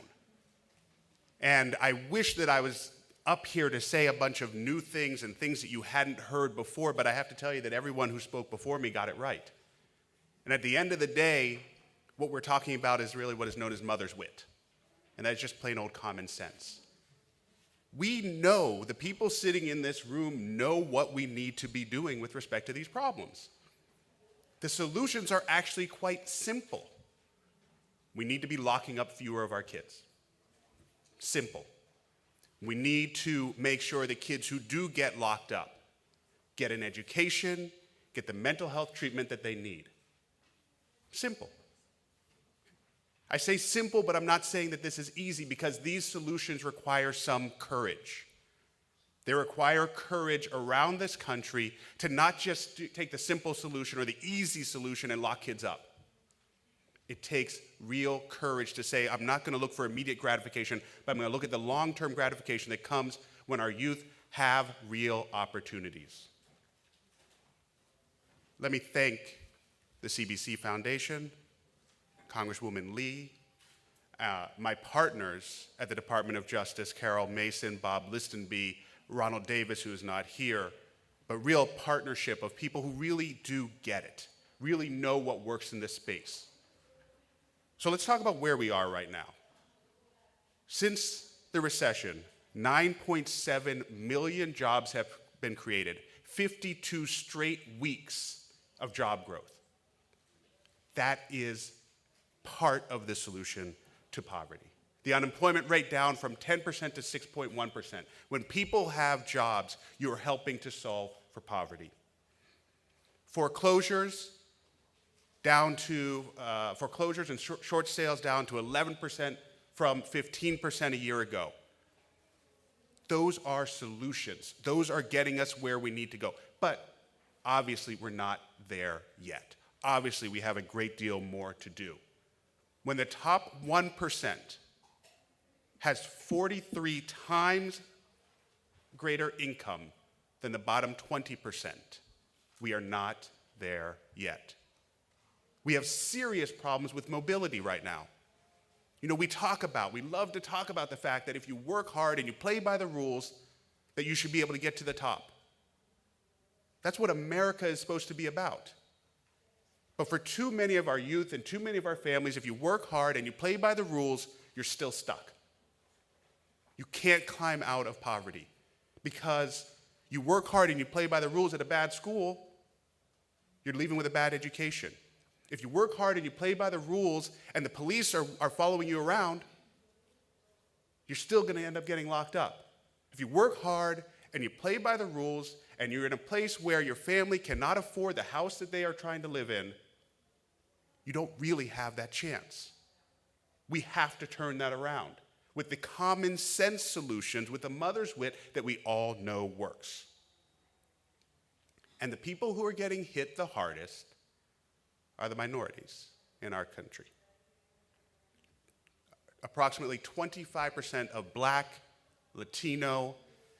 Speaker 9: And I wish that I was up here to say a bunch of new things and things that you hadn't heard before, but I have to tell you that everyone who spoke before me got it right. And at the end of the day, what we're talking about is really what is known as mother's wit. And that's just plain old common sense. We know, the people sitting in this room know what we need to be doing with respect to these problems. The solutions are actually quite simple. We need to be locking up fewer of our kids. Simple. We need to make sure the kids who do get locked up get an education, get the mental health treatment that they need. Simple. I say simple, but I'm not saying that this is easy, because these solutions require some courage. They require courage around this country to not just take the simple solution or the easy solution and lock kids up. It takes real courage to say, I'm not going to look for immediate gratification, but I'm going to look at the long-term gratification that comes when our youth have real opportunities. Let me thank the CBC Foundation, Congresswoman Lee, my partners at the Department of Justice, Carol Mason, Bob Listenby, Ronald Davis, who is not here, but real partnership of people who really do get it, really know what works in this space. So let's talk about where we are right now. Since the recession, 9.7 million jobs have been created, 52 straight weeks of job growth. That is part of the solution to poverty. The unemployment rate down from 10% to 6.1%. When people have jobs, you're helping to solve for poverty. Foreclosures down to, foreclosures and short sales down to 11% from 15% a year ago. Those are solutions. Those are getting us where we need to go. But obviously, we're not there yet. Obviously, we have a great deal more to do. When the top 1% has 43 times greater income than the bottom 20%, we are not there yet. We have serious problems with mobility right now. You know, we love to talk about the fact that if you work hard and you play by the rules, that you should be able to get to the top. That's what America is supposed to be about. But for too many of our youth and too many of our families, if you work hard and you play by the rules, you're still stuck. You can't climb out of poverty because you work hard and you play by the rules at a bad school, you're leaving with a bad education. If you work hard and you play by the rules and the police are following you around, you're still going to end up getting locked up. If you work hard and you play by the rules, and you're in a place where your family cannot afford the house that they are trying to live in, you don't really have that chance. We have to turn that around with the common sense solutions, with the mother's wit that we all know works. And the people who are getting hit the hardest are the minorities in our country. Approximately 25% of Black, Latino,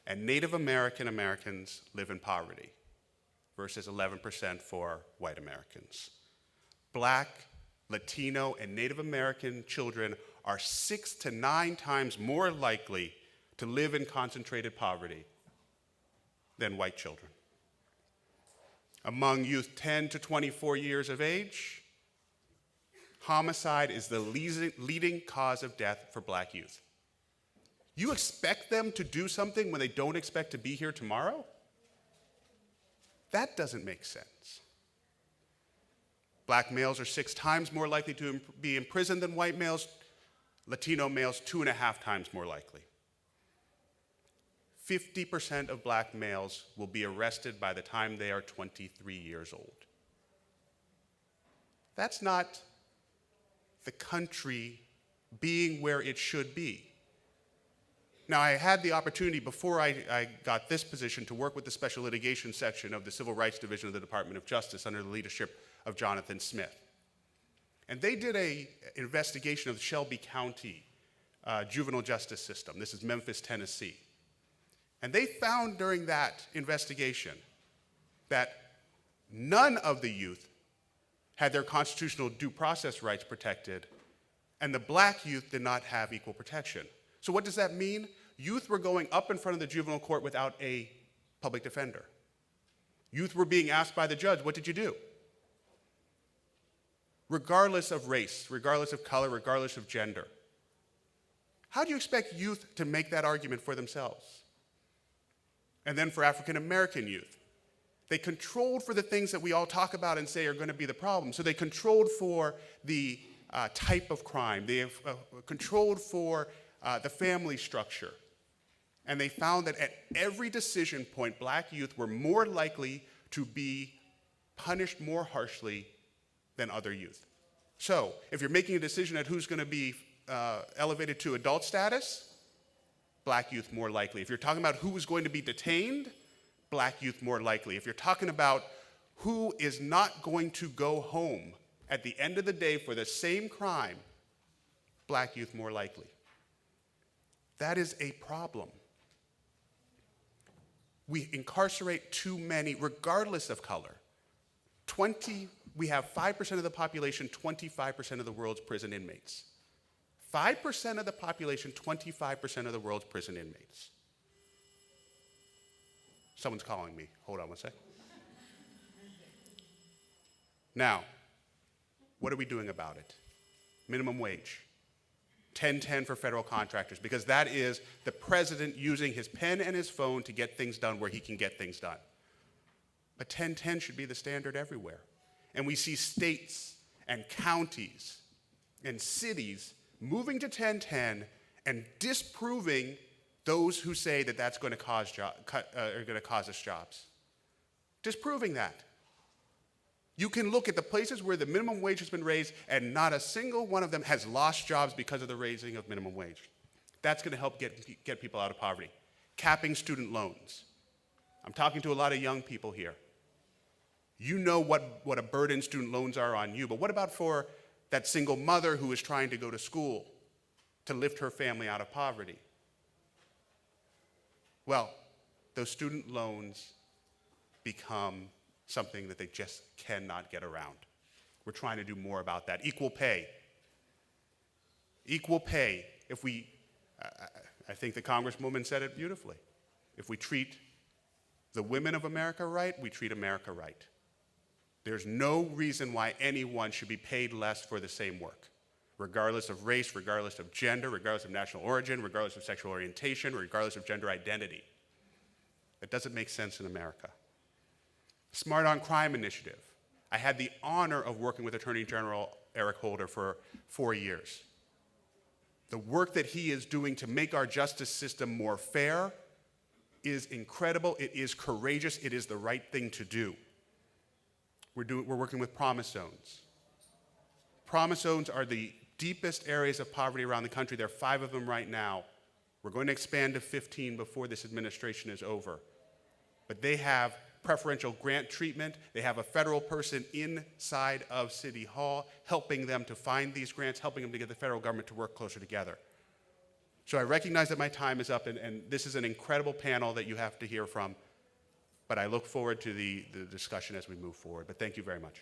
Speaker 9: and Native American Americans live in poverty versus 11% for white Americans. Black, Latino, and Native American children are 6 to 9 times more likely to live in concentrated poverty than white children. Among youth 10 to 24 years of age, homicide is the leading cause of death for Black youth. You expect them to do something when they don't expect to be here tomorrow? That doesn't make sense. Black males are 6 times more likely to be in prison than white males. Latino males, 2.5 times more likely. 50% of Black males will be arrested by the time they are 23 years old. That's not the country being where it should be. Now, I had the opportunity before I got this position to work with the Special Litigation Section of the Civil Rights Division of the Department of Justice under the leadership of Jonathan Smith. And they did an investigation of the Shelby County juvenile justice system. This is Memphis, Tennessee. And they found during that investigation that none of the youth had their constitutional due process rights protected, and the Black youth did not have equal protection. So what does that mean? Youth were going up in front of the juvenile court without a public defender. Youth were being asked by the judge, what did you do? Regardless of race, regardless of color, regardless of gender. How do you expect youth to make that argument for themselves? And then for African American youth, they controlled for the things that we all talk about and say are going to be the problem. So they controlled for the type of crime. They have controlled for the family structure. And they found that at every decision point, Black youth were more likely to be punished more harshly than other youth. So if you're making a decision at who's going to be elevated to adult status, Black youth more likely. If you're talking about who is going to be detained, Black youth more likely. If you're talking about who is not going to go home at the end of the day for the same crime, Black youth more likely. That is a problem. We incarcerate too many, regardless of color. We have 5% of the population, 25% of the world's prison inmates. 5% of the population, 25% of the world's prison inmates. Someone's calling me. Hold on one sec. Now, what are we doing about it? Minimum wage. 1010 for federal contractors, because that is the president using his pen and his phone to get things done where he can get things done. But 1010 should be the standard everywhere. And we see states and counties and cities moving to 1010 and disproving those who say that that's going to cause us jobs. Disproving that. You can look at the places where the minimum wage has been raised and not a single one of them has lost jobs because of the raising of minimum wage. That's going to help get people out of poverty. Capping student loans. I'm talking to a lot of young people here. You know what a burden student loans are on you, but what about for that single mother who is trying to go to school to lift her family out of poverty? Well, those student loans become something that they just cannot get around. We're trying to do more about that. Equal pay. Equal pay. If we, I think the Congresswoman said it beautifully. If we treat the women of America right, we treat America right. There's no reason why anyone should be paid less for the same work, regardless of race, regardless of gender, regardless of national origin, regardless of sexual orientation, regardless of gender identity. It doesn't make sense in America. Smart on Crime Initiative. I had the honor of working with Attorney General Eric Holder for 4 years. The work that he is doing to make our justice system more fair is incredible. It is courageous. It is the right thing to do. We're working with promise zones. Promise zones are the deepest areas of poverty around the country. There are 5 of them right now. We're going to expand to 15 before this administration is over. But they have preferential grant treatment. They have a federal person inside of City Hall helping them to find these grants, helping them to get the federal government to work closer together. So I recognize that my time is up, and this is an incredible panel that you have to hear from. But I look forward to the discussion as we move forward. But thank you very much.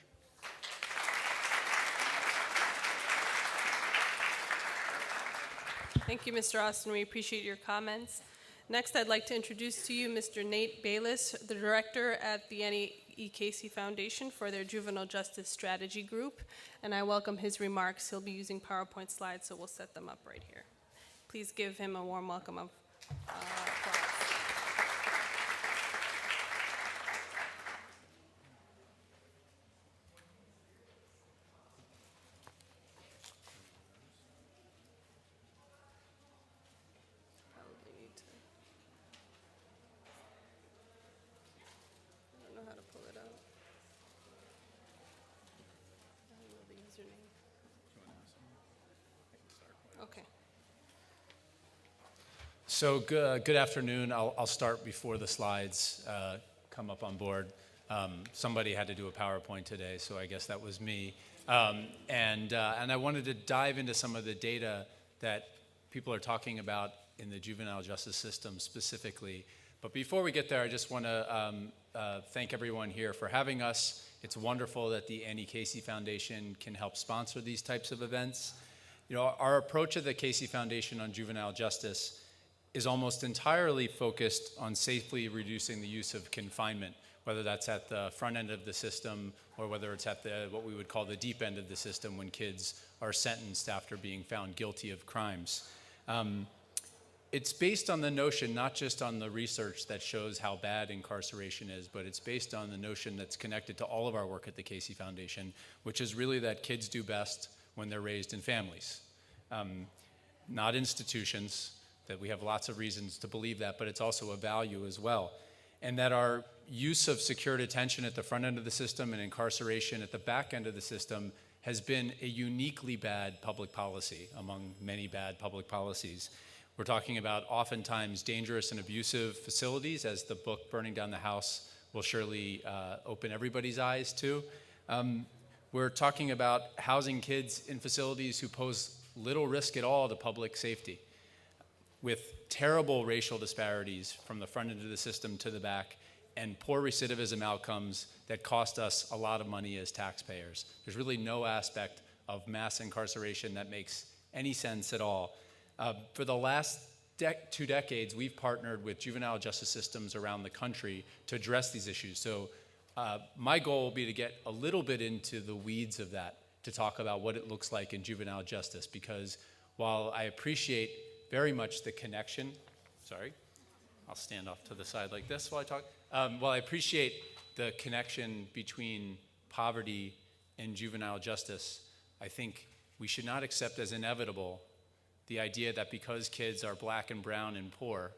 Speaker 1: Thank you, Mr. Austin. We appreciate your comments. Next, I'd like to introduce to you Mr. Nate Bayless, the director at the Annie E. Casey Foundation for their Juvenile Justice Strategy Group, and I welcome his remarks. He'll be using PowerPoint slides, so we'll set them up right here. Please give him a warm welcome of applause. Okay.
Speaker 10: So good afternoon. I'll start before the slides come up on board. Somebody had to do a PowerPoint today, so I guess that was me. And I wanted to dive into some of the data that people are talking about in the juvenile justice system specifically. But before we get there, I just want to thank everyone here for having us. It's wonderful that the Annie Casey Foundation can help sponsor these types of events. You know, our approach at the Casey Foundation on juvenile justice is almost entirely focused on safely reducing the use of confinement, whether that's at the front end of the system or whether it's at the what we would call the deep end of the system when kids are sentenced after being found guilty of crimes. It's based on the notion, not just on the research that shows how bad incarceration is, but it's based on the notion that's connected to all of our work at the Casey Foundation, which is really that kids do best when they're raised in families, not institutions, that we have lots of reasons to believe that, but it's also a value as well. And that our use of secure detention at the front end of the system and incarceration at the back end of the system has been a uniquely bad public policy among many bad public policies. We're talking about oftentimes dangerous and abusive facilities, as the book Burning Down the House will surely open everybody's eyes to. We're talking about housing kids in facilities who pose little risk at all to public safety, with terrible racial disparities from the front end of the system to the back, and poor recidivism outcomes that cost us a lot of money as taxpayers. There's really no aspect of mass incarceration that makes any sense at all. For the last 2 decades, we've partnered with juvenile justice systems around the country to address these issues. So my goal will be to get a little bit into the weeds of that, to talk about what it looks like in juvenile justice, because while I appreciate very much the connection, I'll stand off to the side like this while I talk. While I appreciate the connection between poverty and juvenile justice, I think we should not accept as inevitable the idea that because kids are black and brown and poor,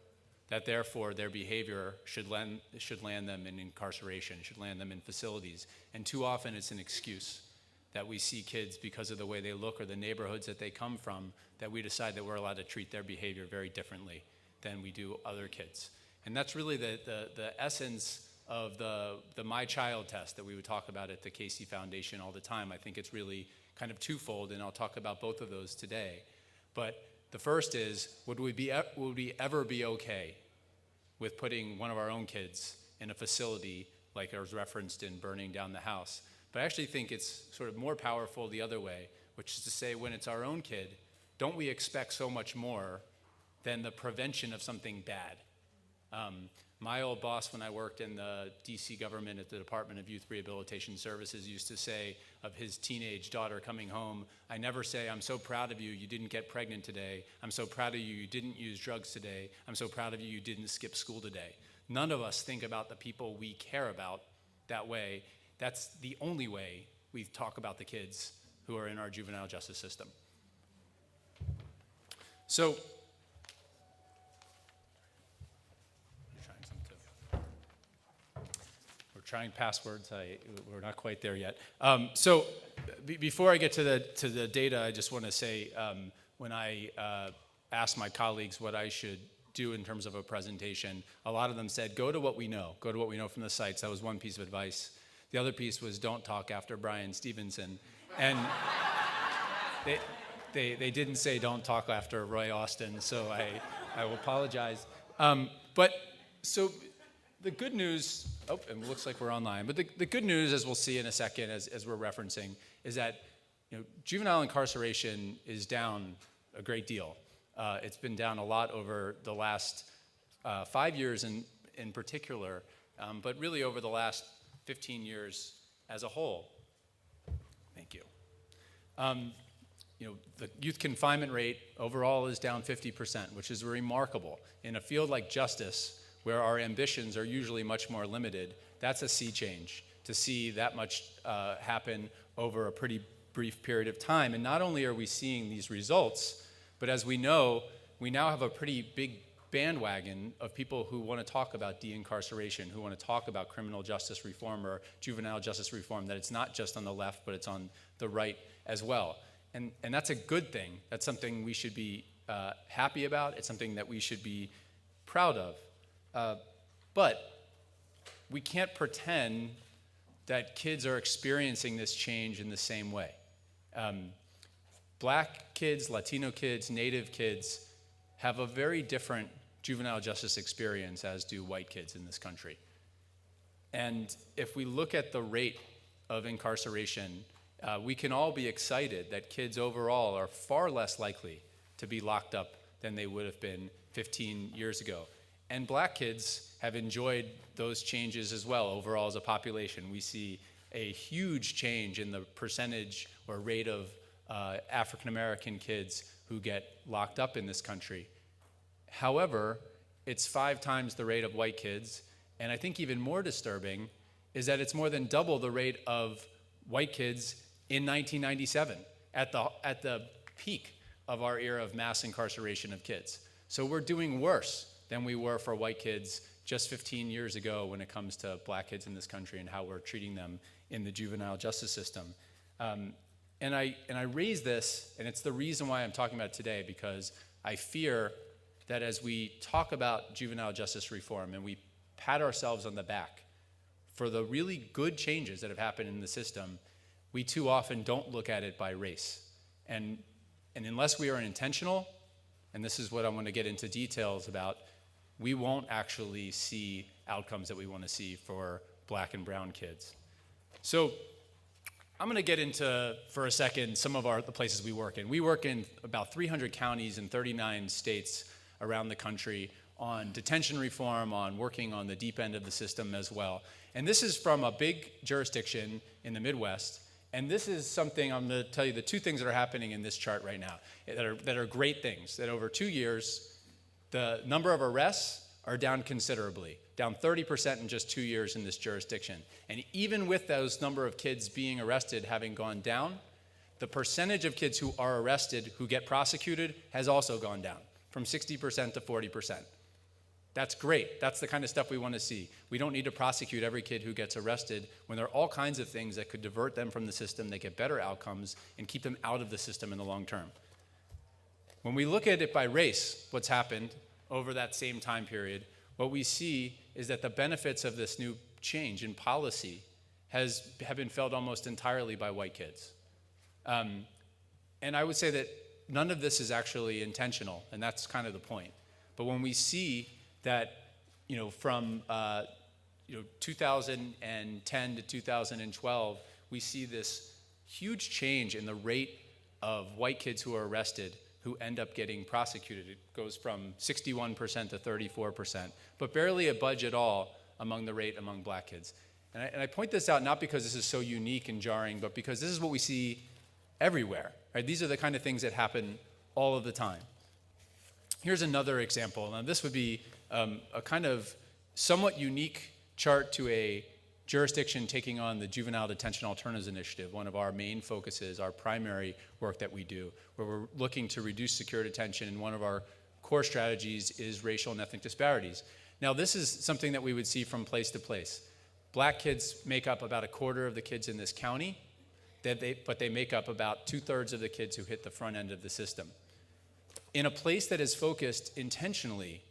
Speaker 10: that therefore their behavior should land them in incarceration, should land them in facilities. And too often it's an excuse that we see kids, because of the way they look or the neighborhoods that they come from, that we decide that we're allowed to treat their behavior very differently than we do other kids. And that's really the essence of the My Child test that we would talk about at the Casey Foundation all the time. I think it's really kind of twofold, and I'll talk about both of those today. But the first is, would we ever be okay with putting one of our own kids in a facility like it was referenced in Burning Down the House? But I actually think it's sort of more powerful the other way, which is to say, when it's our own kid, don't we expect so much more than the prevention of something bad? My old boss, when I worked in the DC government at the Department of Youth Rehabilitation Services, used to say of his teenage daughter coming home, I never say, I'm so proud of you, you didn't get pregnant today. I'm so proud of you, you didn't use drugs today. I'm so proud of you, you didn't skip school today. None of us think about the people we care about that way. That's the only way we talk about the kids who are in our juvenile justice system. So, trying passwords. We're not quite there yet. Before I get to the data, I just want to say when I asked my colleagues what I should do in terms of a presentation, a lot of them said, go to what we know. Go to what we know from the sites. That was one piece of advice. The other piece was don't talk after Brian Stevenson. And they didn't say don't talk after Roy Austin, so I will apologize. So the good news, and it looks like we're online, but the good news, as we'll see in a second, as we're referencing, is that juvenile incarceration is down a great deal. It's been down a lot over the last 5 years in particular, but really over the last 15 years as a whole. Thank you. The youth confinement rate overall is down 50%, which is remarkable. In a field like justice, where our ambitions are usually much more limited, that's a sea change to see that much happen over a pretty brief period of time. And not only are we seeing these results, but as we know, we now have a pretty big bandwagon of people who want to talk about de-incarceration, who want to talk about criminal justice reform or juvenile justice reform, that it's not just on the left, but it's on the right as well. And that's a good thing. That's something we should be happy about. It's something that we should be proud of. But we can't pretend that kids are experiencing this change in the same way. Black kids, Latino kids, Native kids have a very different juvenile justice experience, as do white kids in this country. And if we look at the rate of incarceration, we can all be excited that kids overall are far less likely to be locked up than they would have been 15 years ago. And black kids have enjoyed those changes as well overall as a population. We see a huge change in the percentage or rate of African American kids who get locked up in this country. However, it's 5 times the rate of white kids, and I think even more disturbing is that it's more than double the rate of white kids in 1997, at the peak of our era of mass incarceration of kids. So we're doing worse than we were for white kids just 15 years ago when it comes to black kids in this country and how we're treating them in the juvenile justice system. And I raise this, and it's the reason why I'm talking about it today, because I fear that as we talk about juvenile justice reform and we pat ourselves on the back for the really good changes that have happened in the system, we too often don't look at it by race. And unless we are intentional, and this is what I want to get into details about, we won't actually see outcomes that we want to see for black and brown kids. So I'm going to get into, for a second, some of the places we work in. We work in about 300 counties in 39 states around the country on detention reform, on working on the deep end of the system as well. And this is from a big jurisdiction in the Midwest. And this is something, I'm going to tell you the 2 things that are happening in this chart right now that are great things, that over 2 years, the number of arrests are down considerably, down 30% in just 2 years in this jurisdiction. And even with those number of kids being arrested having gone down, the percentage of kids who are arrested who get prosecuted has also gone down from 60% to 40%. That's great. That's the kind of stuff we want to see. We don't need to prosecute every kid who gets arrested when there are all kinds of things that could divert them from the system, they get better outcomes, and keep them out of the system in the long term. When we look at it by race, what's happened over that same time period, what we see is that the benefits of this new change in policy have been felt almost entirely by white kids. And I would say that none of this is actually intentional, and that's kind of the point. But when we see that, from 2010 to 2012, we see this huge change in the rate of white kids who are arrested who end up getting prosecuted. It goes from 61% to 34%, but barely a budge at all among the rate among black kids. And I point this out not because this is so unique and jarring, but because this is what we see everywhere. Right? These are the kind of things that happen all of the time. Here's another example. Now, this would be a kind of somewhat unique chart to a jurisdiction taking on the Juvenile Detention Alternatives Initiative, one of our main focuses, our primary work that we do, where we're looking to reduce secure detention, and one of our core strategies is racial and ethnic disparities. Now, this is something that we would see from place to place, Black kids make up about a quarter of the kids in this county, but they make up about 2/3 of the kids who hit the front end of the system. In a place that is focused intentionally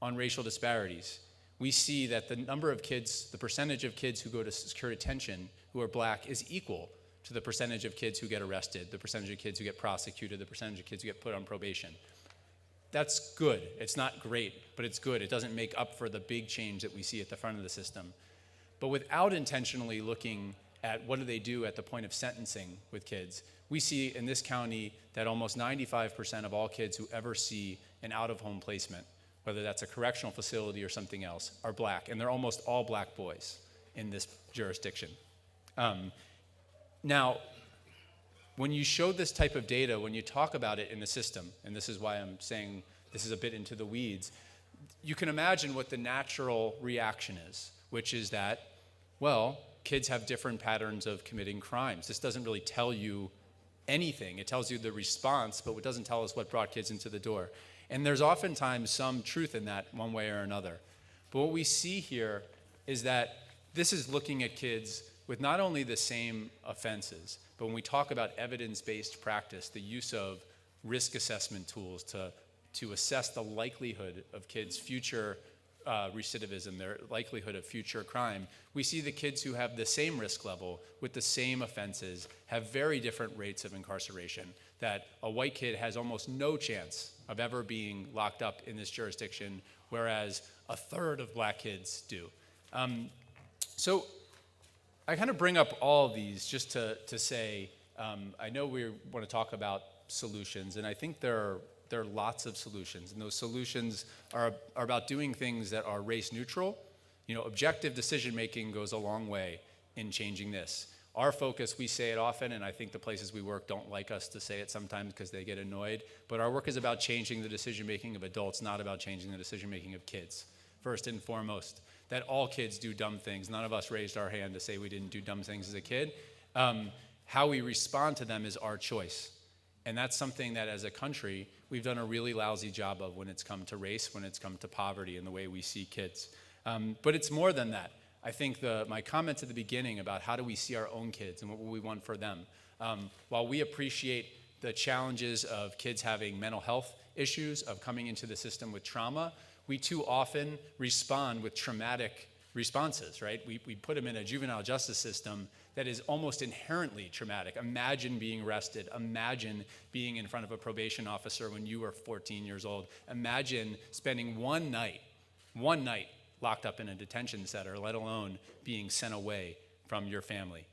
Speaker 10: on racial disparities, we see that the number of kids, the percentage of kids who go to secure detention who are Black is equal to the percentage of kids who get arrested, the percentage of kids who get prosecuted, the percentage of kids who get put on probation. That's good. It's not great, but it's good. It doesn't make up for the big change that we see at the front of the system. But without intentionally looking at what do they do at the point of sentencing with kids, we see in this county that almost 95% of all kids who ever see an out-of-home placement, whether that's a correctional facility or something else, are Black, and they're almost all Black boys in this jurisdiction. Now, when you show this type of data, when you talk about it in the system, and this is why I'm saying this is a bit into the weeds, you can imagine what the natural reaction is, which is that, well, kids have different patterns of committing crimes. This doesn't really tell you anything. It tells you the response, but it doesn't tell us what brought kids into the door. And there's oftentimes some truth in that one way or another. But what we see here is that this is looking at kids with not only the same offenses, but when we talk about evidence-based practice, the use of risk assessment tools to assess the likelihood of kids' future recidivism, their likelihood of future crime, we see the kids who have the same risk level with the same offenses have very different rates of incarceration, that a white kid has almost no chance of ever being locked up in this jurisdiction, whereas 1/3 of Black kids do. So I kind of bring up all of these just to say, I know we want to talk about solutions, and I think there are lots of solutions, and those solutions are about doing things that are race neutral. You know, objective decision making goes a long way in changing this. Our focus, we say it often, and I think the places we work don't like us to say it sometimes because they get annoyed, but our work is about changing the decision making of adults, not about changing the decision making of kids, first and foremost. That all kids do dumb things. None of us raised our hand to say we didn't do dumb things as a kid. How we respond to them is our choice. And that's something that as a country, we've done a really lousy job of when it's come to race, when it's come to poverty and the way we see kids. But it's more than that. I think my comments at the beginning about how do we see our own kids and what we want for them, while we appreciate the challenges of kids having mental health issues, of coming into the system with trauma, we too often respond with traumatic responses, right? We put them in a juvenile justice system that is almost inherently traumatic. Imagine being arrested. Imagine being in front of a probation officer when you were 14 years old. Imagine spending one night locked up in a detention center, let alone being sent away from your family.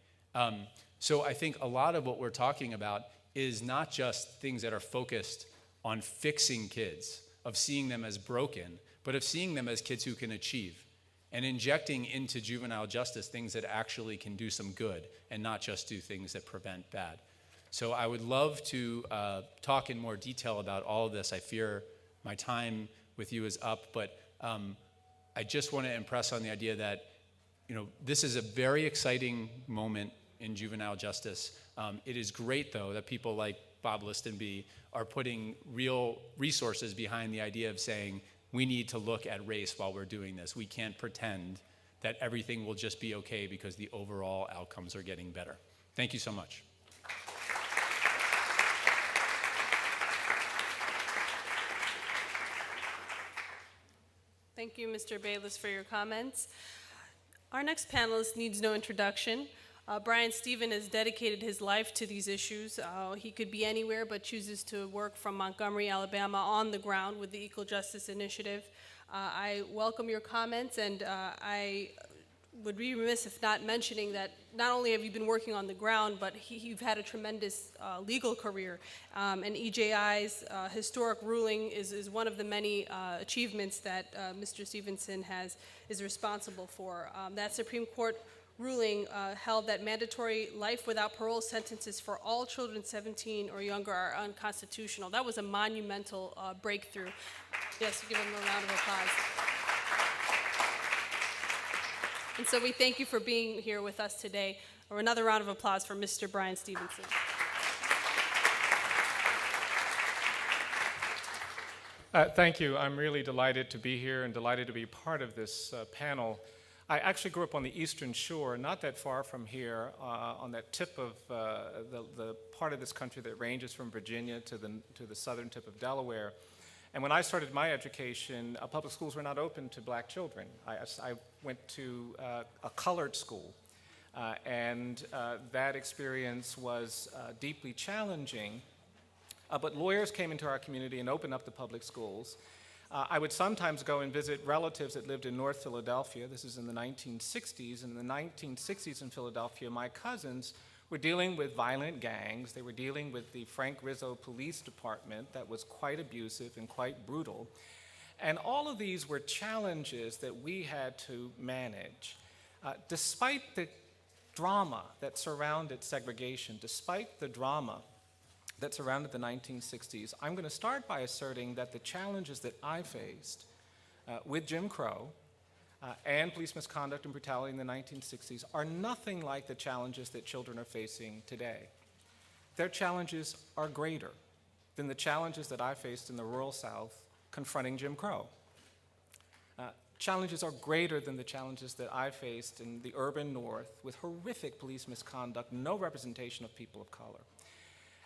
Speaker 10: So I think a lot of what we're talking about is not just things that are focused on fixing kids, of seeing them as broken, but of seeing them as kids who can achieve, and injecting into juvenile justice things that actually can do some good and not just do things that prevent bad. So I would love to talk in more detail about all of this. I fear my time with you is up, but I just want to impress on the idea that, you know, this is a very exciting moment in juvenile justice. It is great, though, that people like Bob Listenby are putting real resources behind the idea of saying, we need to look at race while we're doing this. We can't pretend that everything will just be okay because the overall outcomes are getting better. Thank you so much.
Speaker 1: Thank you, Mr. Bayless, for your comments. Our next panelist needs no introduction. Brian Stephen has dedicated his life to these issues. He could be anywhere but chooses to work from Montgomery, Alabama on the ground with the Equal Justice Initiative. I welcome your comments, and I would be remiss if not mentioning that not only have you been working on the ground, but you've had a tremendous legal career. And EJI's historic ruling is one of the many achievements that Mr. Stevenson is responsible for. That Supreme Court ruling held that mandatory life without parole sentences for all children 17 or younger are unconstitutional. That was a monumental breakthrough. Yes, give him a round of applause. And so we thank you for being here with us today. Or another round of applause for Mr. Brian Stevenson.
Speaker 11: Thank you. I'm really delighted to be here and delighted to be part of this panel. I actually grew up on the Eastern Shore, not that far from here, on that tip of the part of this country that ranges from Virginia to the southern tip of Delaware. And when I started my education, public schools were not open to black children. I went to a colored school, and that experience was deeply challenging. But lawyers came into our community and opened up the public schools. I would sometimes go and visit relatives that lived in North Philadelphia. This is in the 1960s. In the 1960s in Philadelphia, my cousins were dealing with violent gangs. They were dealing with the Frank Rizzo Police Department that was quite abusive and quite brutal. And all of these were challenges that we had to manage. Despite the drama that surrounded segregation, despite the drama that surrounded the 1960s, I'm going to start by asserting that the challenges that I faced with Jim Crow and police misconduct and brutality in the 1960s are nothing like the challenges that children are facing today. Their challenges are greater than the challenges that I faced in the rural South confronting Jim Crow. Challenges are greater than the challenges that I faced in the urban North with horrific police misconduct, no representation of people of color.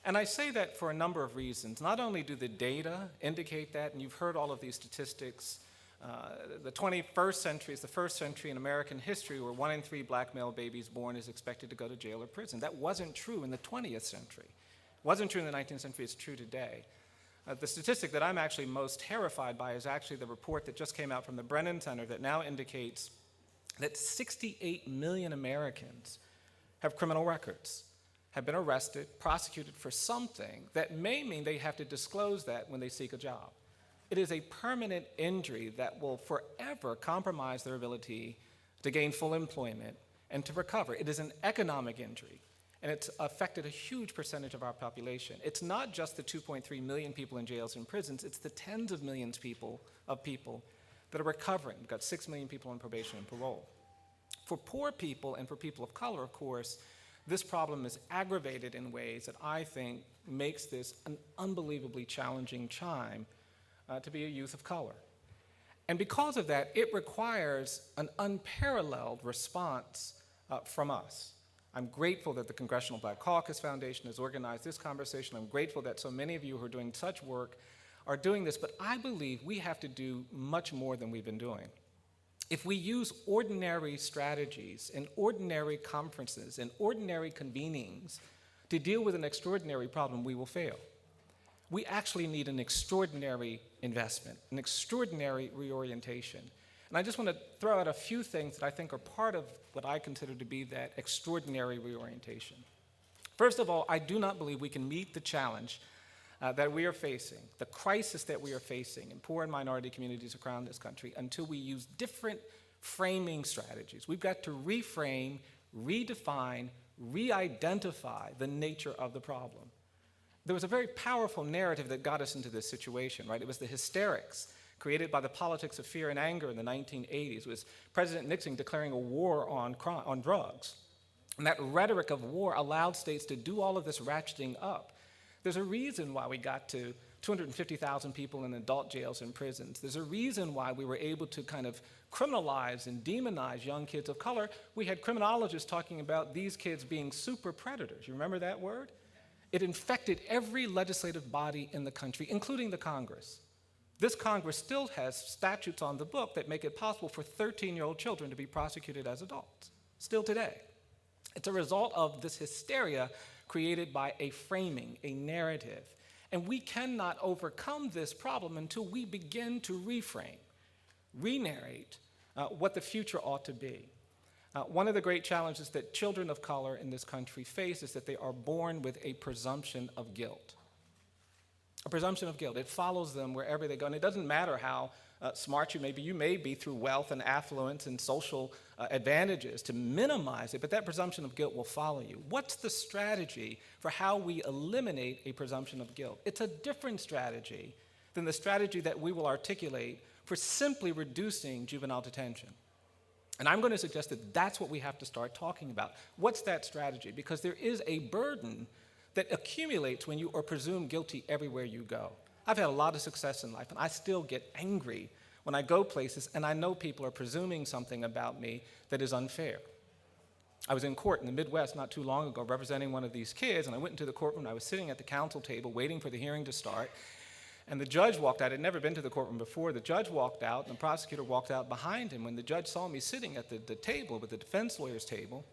Speaker 11: And I say that for a number of reasons. Not only do the data indicate that, and you've heard all of these statistics, the 21st century is the first century in American history where 1 in 3 black male babies born is expected to go to jail or prison. That wasn't true in the 20th century. It wasn't true in the 19th century, it's true today. The statistic that I'm actually most terrified by is actually the report that just came out from the Brennan Center that now indicates that 68 million Americans have criminal records, have been arrested, prosecuted for something that may mean they have to disclose that when they seek a job. It is a permanent injury that will forever compromise their ability to gain full employment and to recover. It is an economic injury, and it's affected a huge percentage of our population. It's not just the 2.3 million people in jails and prisons, it's the tens of millions of people that are recovering. We've got 6 million people on probation and parole. For poor people and for people of color, of course, this problem is aggravated in ways that I think makes this an unbelievably challenging time to be a youth of color. And because of that, it requires an unparalleled response from us. I'm grateful that the Congressional Black Caucus Foundation has organized this conversation. I'm grateful that so many of you who are doing such work are doing this, but I believe we have to do much more than we've been doing. If we use ordinary strategies and ordinary conferences and ordinary convenings to deal with an extraordinary problem, we will fail. We actually need an extraordinary investment, an extraordinary reorientation. And I just want to throw out a few things that I think are part of what I consider to be that extraordinary reorientation. First of all, I do not believe we can meet the challenge that we are facing, the crisis that we are facing in poor and minority communities around this country, until we use different framing strategies. We've got to reframe, redefine, re-identify the nature of the problem. There was a very powerful narrative that got us into this situation, right? It was the hysterics created by the politics of fear and anger in the 1980s. It was President Nixon declaring a war on drugs. And that rhetoric of war allowed states to do all of this ratcheting up. There's a reason why we got to 250,000 people in adult jails and prisons. There's a reason why we were able to kind of criminalize and demonize young kids of color. We had criminologists talking about these kids being super predators. You remember that word? It infected every legislative body in the country, including the Congress. This Congress still has statutes on the book that make it possible for 13-year-old children to be prosecuted as adults, still today. It's a result of this hysteria created by a framing, a narrative. And we cannot overcome this problem until we begin to reframe, re-narrate what the future ought to be. One of the great challenges that children of color in this country face is that they are born with a presumption of guilt. A presumption of guilt. It follows them wherever they go. And it doesn't matter how smart you may be. You may be through wealth and affluence and social advantages to minimize it, but that presumption of guilt will follow you. What's the strategy for how we eliminate a presumption of guilt? It's a different strategy than the strategy that we will articulate for simply reducing juvenile detention. And I'm going to suggest that that's what we have to start talking about. What's that strategy? Because there is a burden that accumulates when you are presumed guilty everywhere you go. I've had a lot of success in life, and I still get angry when I go places and I know people are presuming something about me that is unfair. I was in court in the Midwest not too long ago representing one of these kids, and I went into the courtroom. I was sitting at the counsel table waiting for the hearing to start, and the judge walked out. I'd never been to the courtroom before. The judge walked out, and the prosecutor walked out behind him. When the judge saw me sitting at the table, with the defense lawyer's table,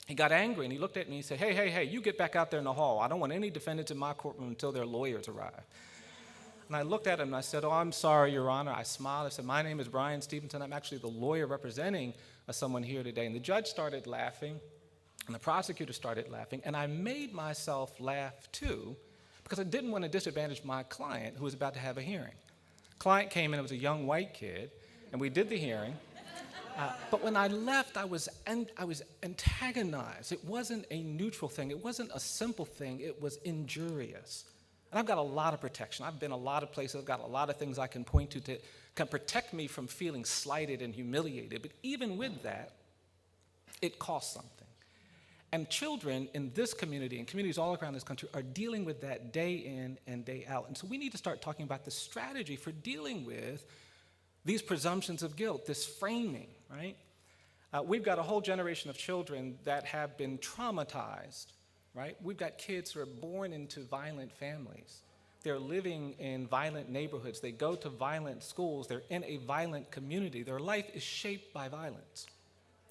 Speaker 11: he got angry, and he looked at me and he said, hey, you get back out there in the hall. I don't want any defendants in my courtroom until their lawyers arrive. And I looked at him and I said, oh, I'm sorry, Your Honor. I smiled. I said, my name is Brian Stevenson. I'm actually the lawyer representing someone here today. And the judge started laughing, and the prosecutor started laughing, and I made myself laugh too, because I didn't want to disadvantage my client who was about to have a hearing. Client came in, it was a young white kid, and we did the hearing. But when I left, I was antagonized. It wasn't a neutral thing. It wasn't a simple thing. It was injurious. And I've got a lot of protection. I've been a lot of places. I've got a lot of things I can point to that can protect me from feeling slighted and humiliated. But even with that, it costs something. And children in this community and communities all around this country are dealing with that day in and day out. And so we need to start talking about the strategy for dealing with these presumptions of guilt, this framing, right? We've got a whole generation of children that have been traumatized, right? We've got kids who are born into violent families. They're living in violent neighborhoods. They go to violent schools. They're in a violent community. Their life is shaped by violence.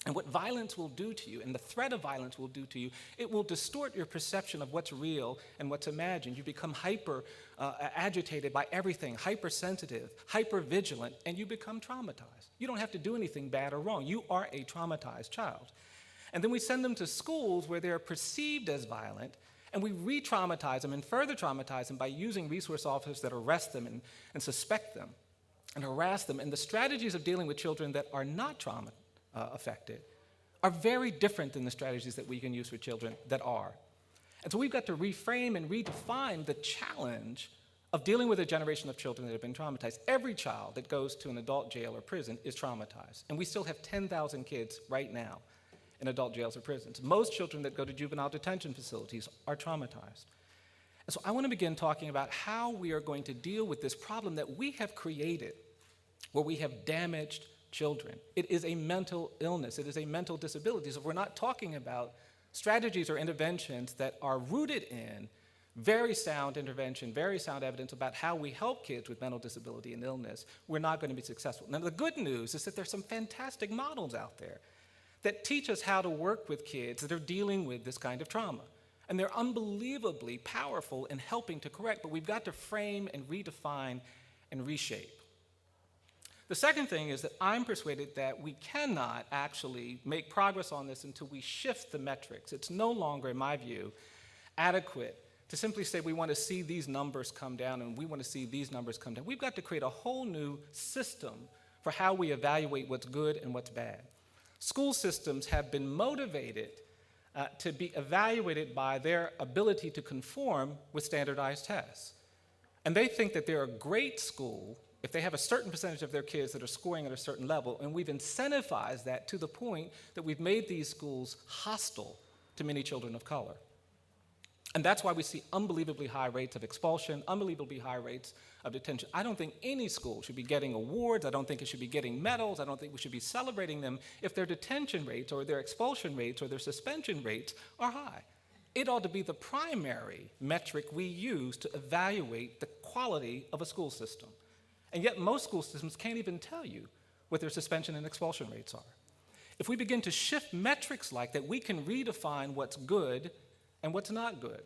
Speaker 11: And what violence will do to you, and the threat of violence will do to you, it will distort your perception of what's real and what's imagined. You become hyper agitated by everything, hypersensitive, hyper-vigilant, and you become traumatized. You don't have to do anything bad or wrong. You are a traumatized child. And then we send them to schools where they're perceived as violent, and we re-traumatize them and further traumatize them by using resource officers that arrest them and suspect them and harass them. And the strategies of dealing with children that are not traumatized affected are very different than the strategies that we can use for children that are. And so we've got to reframe and redefine the challenge of dealing with a generation of children that have been traumatized. Every child that goes to an adult jail or prison is traumatized. And we still have 10,000 kids right now in adult jails or prisons. Most children that go to juvenile detention facilities are traumatized. And so I want to begin talking about how we are going to deal with this problem that we have created, where we have damaged children. It is a mental illness. It is a mental disability. So we're not talking about strategies or interventions that are rooted in very sound intervention, very sound evidence about how we help kids with mental disability and illness. We're not going to be successful. Now, the good news is that there's some fantastic models out there that teach us how to work with kids that are dealing with this kind of trauma. And they're unbelievably powerful in helping to correct, but we've got to frame and redefine and reshape. The second thing is that I'm persuaded that we cannot actually make progress on this until we shift the metrics. It's no longer, in my view, adequate to simply say we want to see these numbers come down and we want to see these numbers come down. We've got to create a whole new system for how we evaluate what's good and what's bad. School systems have been motivated to be evaluated by their ability to conform with standardized tests. And they think that they're a great school if they have a certain percentage of their kids that are scoring at a certain level, and we've incentivized that to the point that we've made these schools hostile to many children of color. And that's why we see unbelievably high rates of expulsion, unbelievably high rates of detention. I don't think any school should be getting awards. I don't think it should be getting medals. I don't think we should be celebrating them if their detention rates or their expulsion rates or their suspension rates are high. It ought to be the primary metric we use to evaluate the quality of a school system. And yet most school systems can't even tell you what their suspension and expulsion rates are. If we begin to shift metrics like that, we can redefine what's good and what's not good.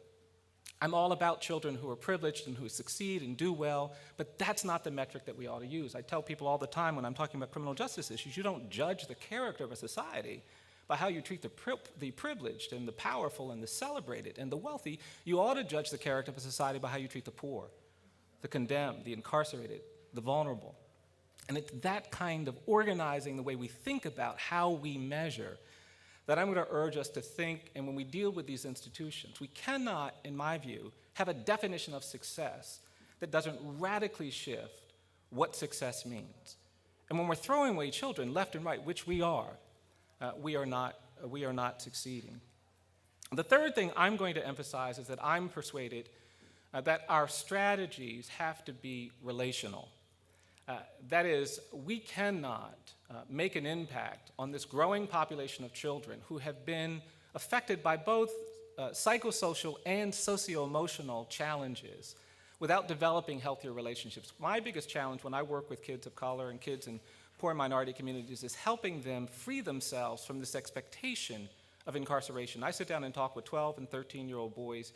Speaker 11: I'm all about children who are privileged and who succeed and do well, but that's not the metric that we ought to use. I tell people all the time when I'm talking about criminal justice issues, you don't judge the character of a society by how you treat the privileged and the powerful and the celebrated and the wealthy. You ought to judge the character of a society by how you treat the poor, the condemned, the incarcerated, the vulnerable. And it's that kind of organizing the way we think about how we measure that I'm going to urge us to think, and when we deal with these institutions, we cannot, in my view, have a definition of success that doesn't radically shift what success means. And when we're throwing away children left and right, which we are not succeeding. The third thing I'm going to emphasize is that I'm persuaded that our strategies have to be relational. That is, we cannot make an impact on this growing population of children who have been affected by both psychosocial and socio-emotional challenges without developing healthier relationships. My biggest challenge when I work with kids of color and kids in poor minority communities is helping them free themselves from this expectation of incarceration. I sit down and talk with 12 and 13-year-old boys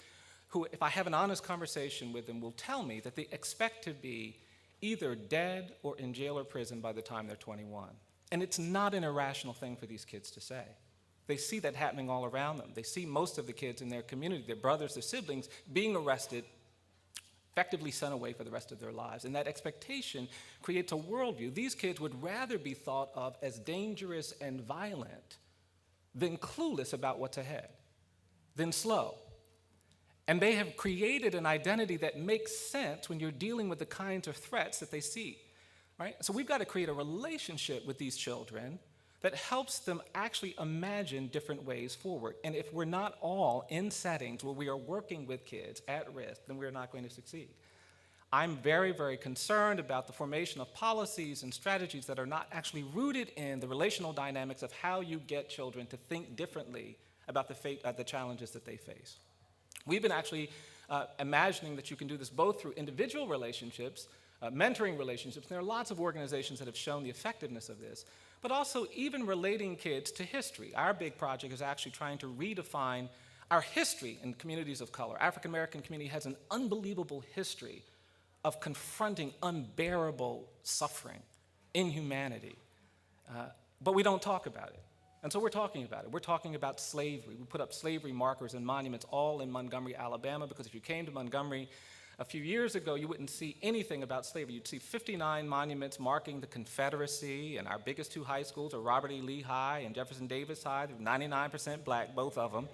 Speaker 11: who, if I have an honest conversation with them, will tell me that they expect to be either dead or in jail or prison by the time they're 21. And it's not an irrational thing for these kids to say. They see that happening all around them. They see most of the kids in their community, their brothers, their siblings, being arrested, effectively sent away for the rest of their lives. And that expectation creates a worldview. These kids would rather be thought of as dangerous and violent than clueless about what's ahead, than slow. And they have created an identity that makes sense when you're dealing with the kinds of threats that they see, right? So we've got to create a relationship with these children that helps them actually imagine different ways forward. And if we're not all in settings where we are working with kids at risk, then we're not going to succeed. I'm very, very concerned about the formation of policies and strategies that are not actually rooted in the relational dynamics of how you get children to think differently about the challenges that they face. We've been actually imagining that you can do this both through individual relationships, mentoring relationships. There are lots of organizations that have shown the effectiveness of this, but also even relating kids to history. Our big project is actually trying to redefine our history in communities of color. African American community has an unbelievable history of confronting unbearable suffering, inhumanity, but we don't talk about it. And so we're talking about it. We're talking about slavery. We put up slavery markers and monuments all in Montgomery, Alabama, because if you came to Montgomery a few years ago, you wouldn't see anything about slavery. You'd see 59 monuments marking the Confederacy, and our biggest two high schools are Robert E. Lee High and Jefferson Davis High. They're 99% black, both of them.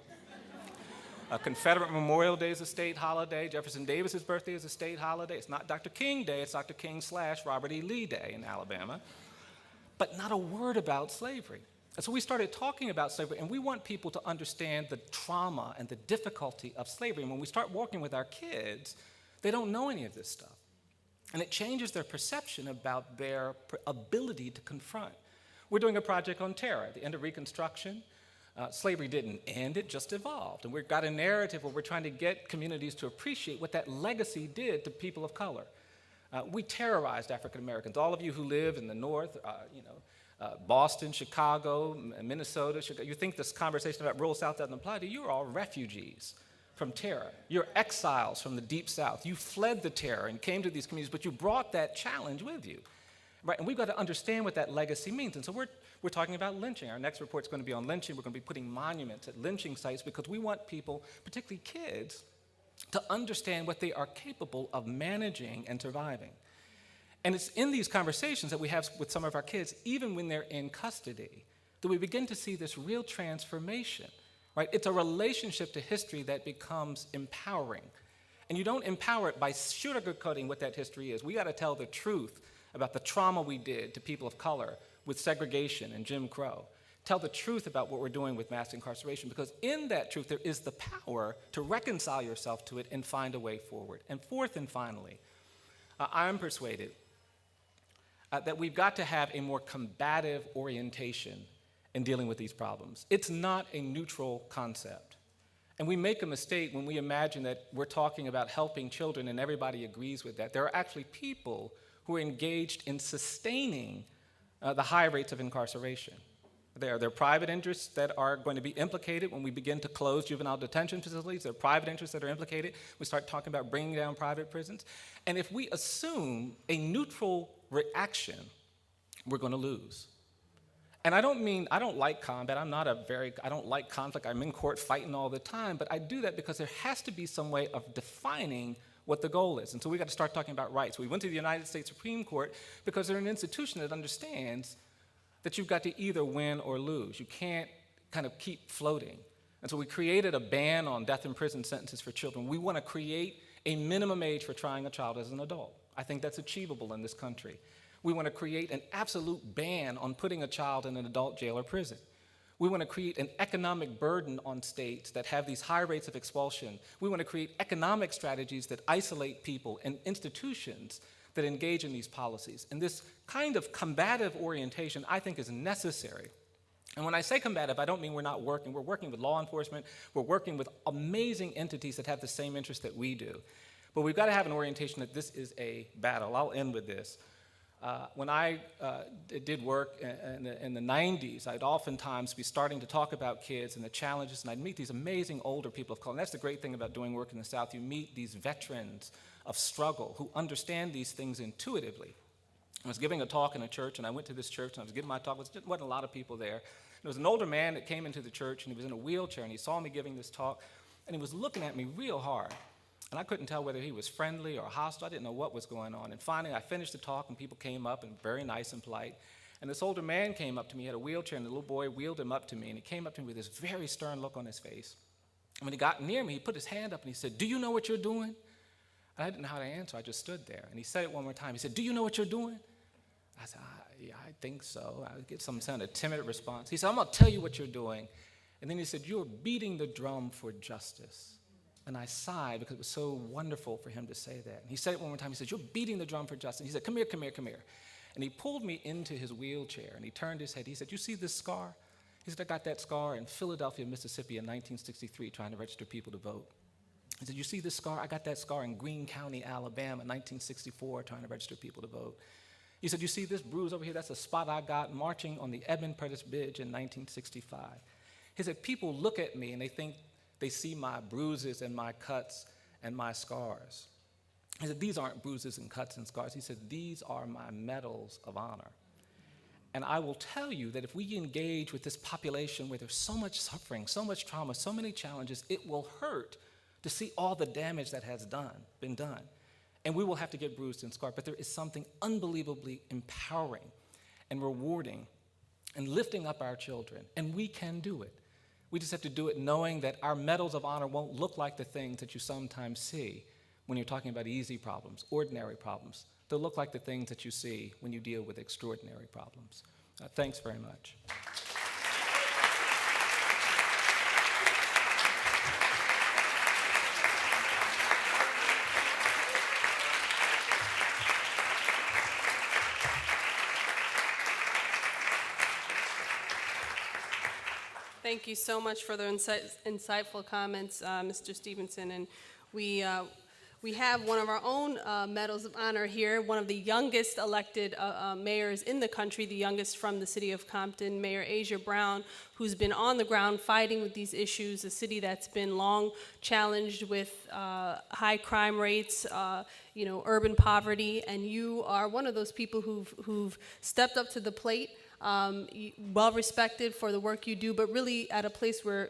Speaker 11: Confederate Memorial Day is a state holiday. Jefferson Davis's birthday is a state holiday. It's not Dr. King Day, it's Dr. King / Robert E. Lee Day in Alabama. But not a word about slavery. And so we started talking about slavery, and we want people to understand the trauma and the difficulty of slavery. And when we start working with our kids, they don't know any of this stuff. And it changes their perception about their ability to confront. We're doing a project on terror. At the end of Reconstruction, slavery didn't end, it just evolved. And we've got a narrative where we're trying to get communities to appreciate what that legacy did to people of color. We terrorized African Americans. All of you who live in the North, Boston, Chicago, Minnesota, you think this conversation about rural South doesn't apply to you? You're all refugees from terror. You're exiles from the Deep South. You fled the terror and came to these communities, but you brought that challenge with you. Right? And we've got to understand what that legacy means. And so we're talking about lynching. Our next report's going to be on lynching. We're going to be putting monuments at lynching sites because we want people, particularly kids, to understand what they are capable of managing and surviving. And it's in these conversations that we have with some of our kids, even when they're in custody, that we begin to see this real transformation, right? It's a relationship to history that becomes empowering. And you don't empower it by sugarcoating what that history is. We got to tell the truth about the trauma we did to people of color with segregation and Jim Crow. Tell the truth about what we're doing with mass incarceration, because in that truth there is the power to reconcile yourself to it and find a way forward. And fourth and finally, I'm persuaded that we've got to have a more combative orientation in dealing with these problems. It's not a neutral concept. And we make a mistake when we imagine that we're talking about helping children and everybody agrees with that. There are actually people who are engaged in sustaining the high rates of incarceration. There are private interests that are going to be implicated when we begin to close juvenile detention facilities. There are private interests that are implicated. We start talking about bringing down private prisons. And if we assume a neutral reaction, we're going to lose. And I don't like combat. I don't like conflict. I'm in court fighting all the time. But I do that because there has to be some way of defining what the goal is. And so we got to start talking about rights. We went to the United States Supreme Court because they're an institution that understands that you've got to either win or lose. You can't kind of keep floating. And so we created a ban on death and prison sentences for children. We want to create a minimum age for trying a child as an adult. I think that's achievable in this country. We want to create an absolute ban on putting a child in an adult jail or prison. We want to create an economic burden on states that have these high rates of expulsion. We want to create economic strategies that isolate people and institutions that engage in these policies. And this kind of combative orientation, I think, is necessary. And when I say combative, I don't mean we're not working. We're working with law enforcement. We're working with amazing entities that have the same interests that we do. But we've got to have an orientation that this is a battle. I'll end with this. When I did work in the 90s, I'd oftentimes be starting to talk about kids and the challenges, and I'd meet these amazing older people of color. And that's the great thing about doing work in the South. You meet these veterans of struggle who understand these things intuitively. I was giving a talk in a church, and I went to this church, and I was giving my talk. There wasn't a lot of people there. There was an older man that came into the church, and he was in a wheelchair, and he saw me giving this talk, and he was looking at me real hard. And I couldn't tell whether he was friendly or hostile. I didn't know what was going on. And finally, I finished the talk, and people came up, and very nice and polite. And this older man came up to me. He had a wheelchair, and the little boy wheeled him up to me, and he came up to me with this very stern look on his face. And when he got near me, he put his hand up, and he said, "Do you know what you're doing?" And I didn't know how to answer. I just stood there. And he said it one more time. He said, "Do you know what you're doing?" I said, "Yeah, I think so." I get some kind of timid response. He said, "I'm going to tell you what you're doing." And then he said, "You're beating the drum for justice." And I sighed because it was so wonderful for him to say that. And he said it one more time. He said, "You're beating the drum for justice." He said, "Come here, come here, come here." And he pulled me into his wheelchair, and he turned his head. He said, "You see this scar?" He said, "I got that scar in Philadelphia, Mississippi in 1963 trying to register people to vote." He said, "You see this scar? I got that scar in Greene County, Alabama in 1964 trying to register people to vote." He said, "You see this bruise over here? That's a spot I got marching on the Edmund Pettus Bridge in 1965. He said, "People look at me and they think they see my bruises and my cuts and my scars." He said, "These aren't bruises and cuts and scars." He said, "These are my medals of honor." And I will tell you that if we engage with this population where there's so much suffering, so much trauma, so many challenges, it will hurt to see all the damage that has been done. And we will have to get bruised and scarred. But there is something unbelievably empowering and rewarding and lifting up our children. And we can do it. We just have to do it knowing that our medals of honor won't look like the things that you sometimes see when you're talking about easy problems, ordinary problems. They'll look like the things that you see when you deal with extraordinary problems. Thanks very much.
Speaker 1: Thank you so much for the insightful comments, Mr. Stevenson. And we have one of our own medals of honor here, one of the youngest elected mayors in the country, the youngest from the city of Compton, Mayor Asia Brown, who's been on the ground fighting with these issues, a city that's been long challenged with high crime rates, urban poverty, and you are one of those people who've stepped up to the plate. Well respected for the work you do, but really at a place where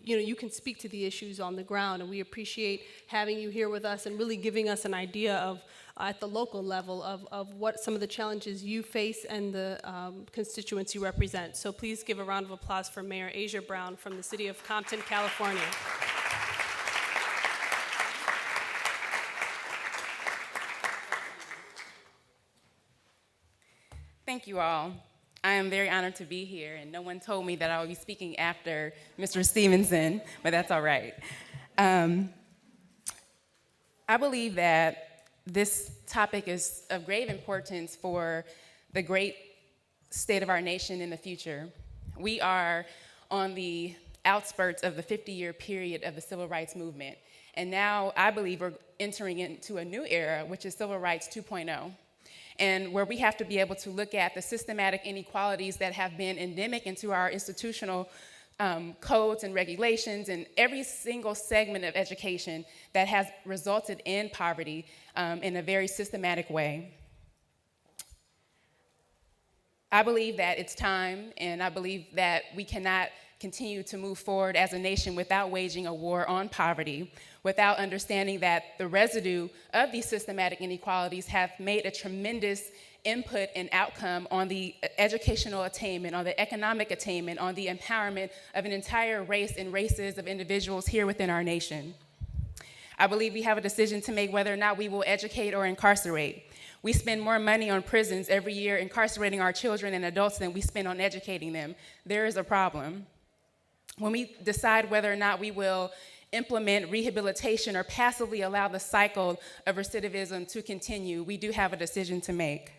Speaker 1: you can speak to the issues on the ground, and we appreciate having you here with us and really giving us an idea of at the local level of what some of the challenges you face and the constituents you represent. So please give a round of applause for Mayor Asia Brown from the city of Compton, California.
Speaker 12: Thank you all. I am very honored to be here, and no one told me that I would be speaking after Mr. Stevenson, but that's all right. I believe that this topic is of grave importance for the great state of our nation in the future. We are on the outskirts of the 50-year period of the civil rights movement, and now I believe we're entering into a new era, which is civil rights 2.0. And where we have to be able to look at the systematic inequalities that have been endemic into our institutional codes and regulations and every single segment of education that has resulted in poverty in a very systematic way. I believe that it's time, and I believe that we cannot continue to move forward as a nation without waging a war on poverty, without understanding that the residue of these systematic inequalities have made a tremendous input and outcome on the educational attainment, on the economic attainment, on the empowerment of an entire race and races of individuals here within our nation. I believe we have a decision to make whether or not we will educate or incarcerate. We spend more money on prisons every year incarcerating our children and adults than we spend on educating them. There is a problem. When we decide whether or not we will implement rehabilitation or passively allow the cycle of recidivism to continue, we do have a decision to make.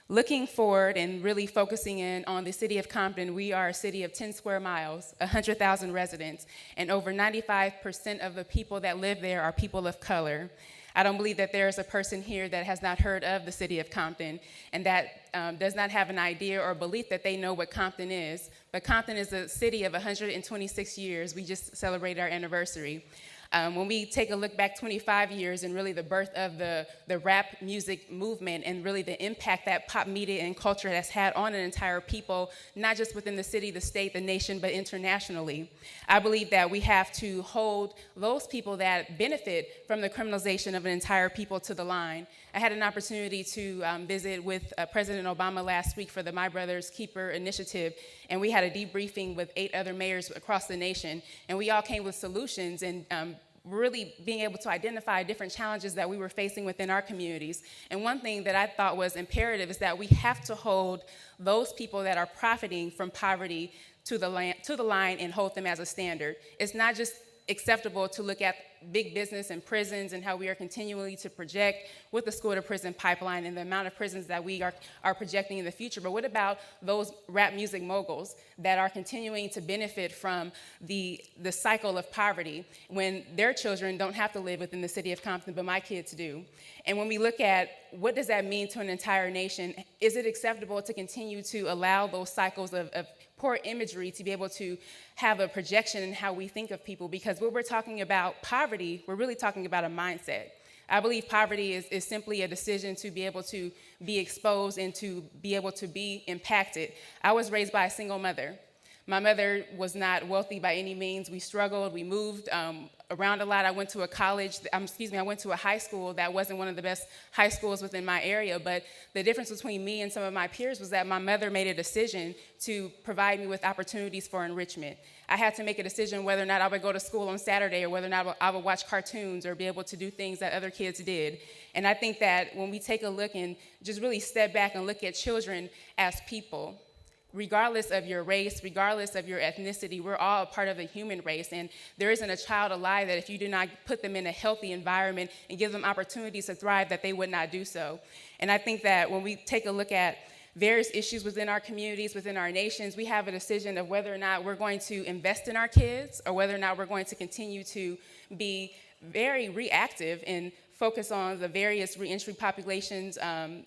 Speaker 12: Looking forward and really focusing in on the city of Compton, we are a city of 10 square miles, 100,000 residents, and over 95% of the people that live there are people of color. I don't believe that there is a person here that has not heard of the city of Compton and that does not have an idea or belief that they know what Compton is. But Compton is a city of 126 years. We just celebrated our anniversary. When we take a look back 25 years and really the birth of the rap music movement and really the impact that pop media and culture has had on an entire people, not just within the city, the state, the nation, but internationally, I believe that we have to hold those people that benefit from the criminalization of an entire people to the line. I had an opportunity to visit with President Obama last week for the My Brother's Keeper initiative, and we had a debriefing with 8 other mayors across the nation, and we all came with solutions and really being able to identify different challenges that we were facing within our communities. And one thing that I thought was imperative is that we have to hold those people that are profiting from poverty to the line and hold them as a standard. It's not just acceptable to look at big business and prisons and how we are continually to project with the school to prison pipeline and the amount of prisons that we are projecting in the future. But what about those rap music moguls that are continuing to benefit from the cycle of poverty when their children don't have to live within the city of Compton, but my kids do? And when we look at what does that mean to an entire nation, is it acceptable to continue to allow those cycles of poor imagery to be able to have a projection in how we think of people? Because when we're talking about poverty, we're really talking about a mindset. I believe poverty is simply a decision to be able to be exposed and to be able to be impacted. I was raised by a single mother. My mother was not wealthy by any means. We struggled, we moved around a lot. I went to I went to a high school that wasn't one of the best high schools within my area, but the difference between me and some of my peers was that my mother made a decision to provide me with opportunities for enrichment. I had to make a decision whether or not I would go to school on Saturday or whether or not I would watch cartoons or be able to do things that other kids did. And I think that when we take a look and just really step back and look at children as people, regardless of your race, regardless of your ethnicity, we're all a part of the human race. And there isn't a child alive that if you do not put them in a healthy environment and give them opportunities to thrive, that they would not do so. And I think that when we take a look at various issues within our communities, within our nations, we have a decision of whether or not we're going to invest in our kids or whether or not we're going to continue to be very reactive and focus on the various reentry populations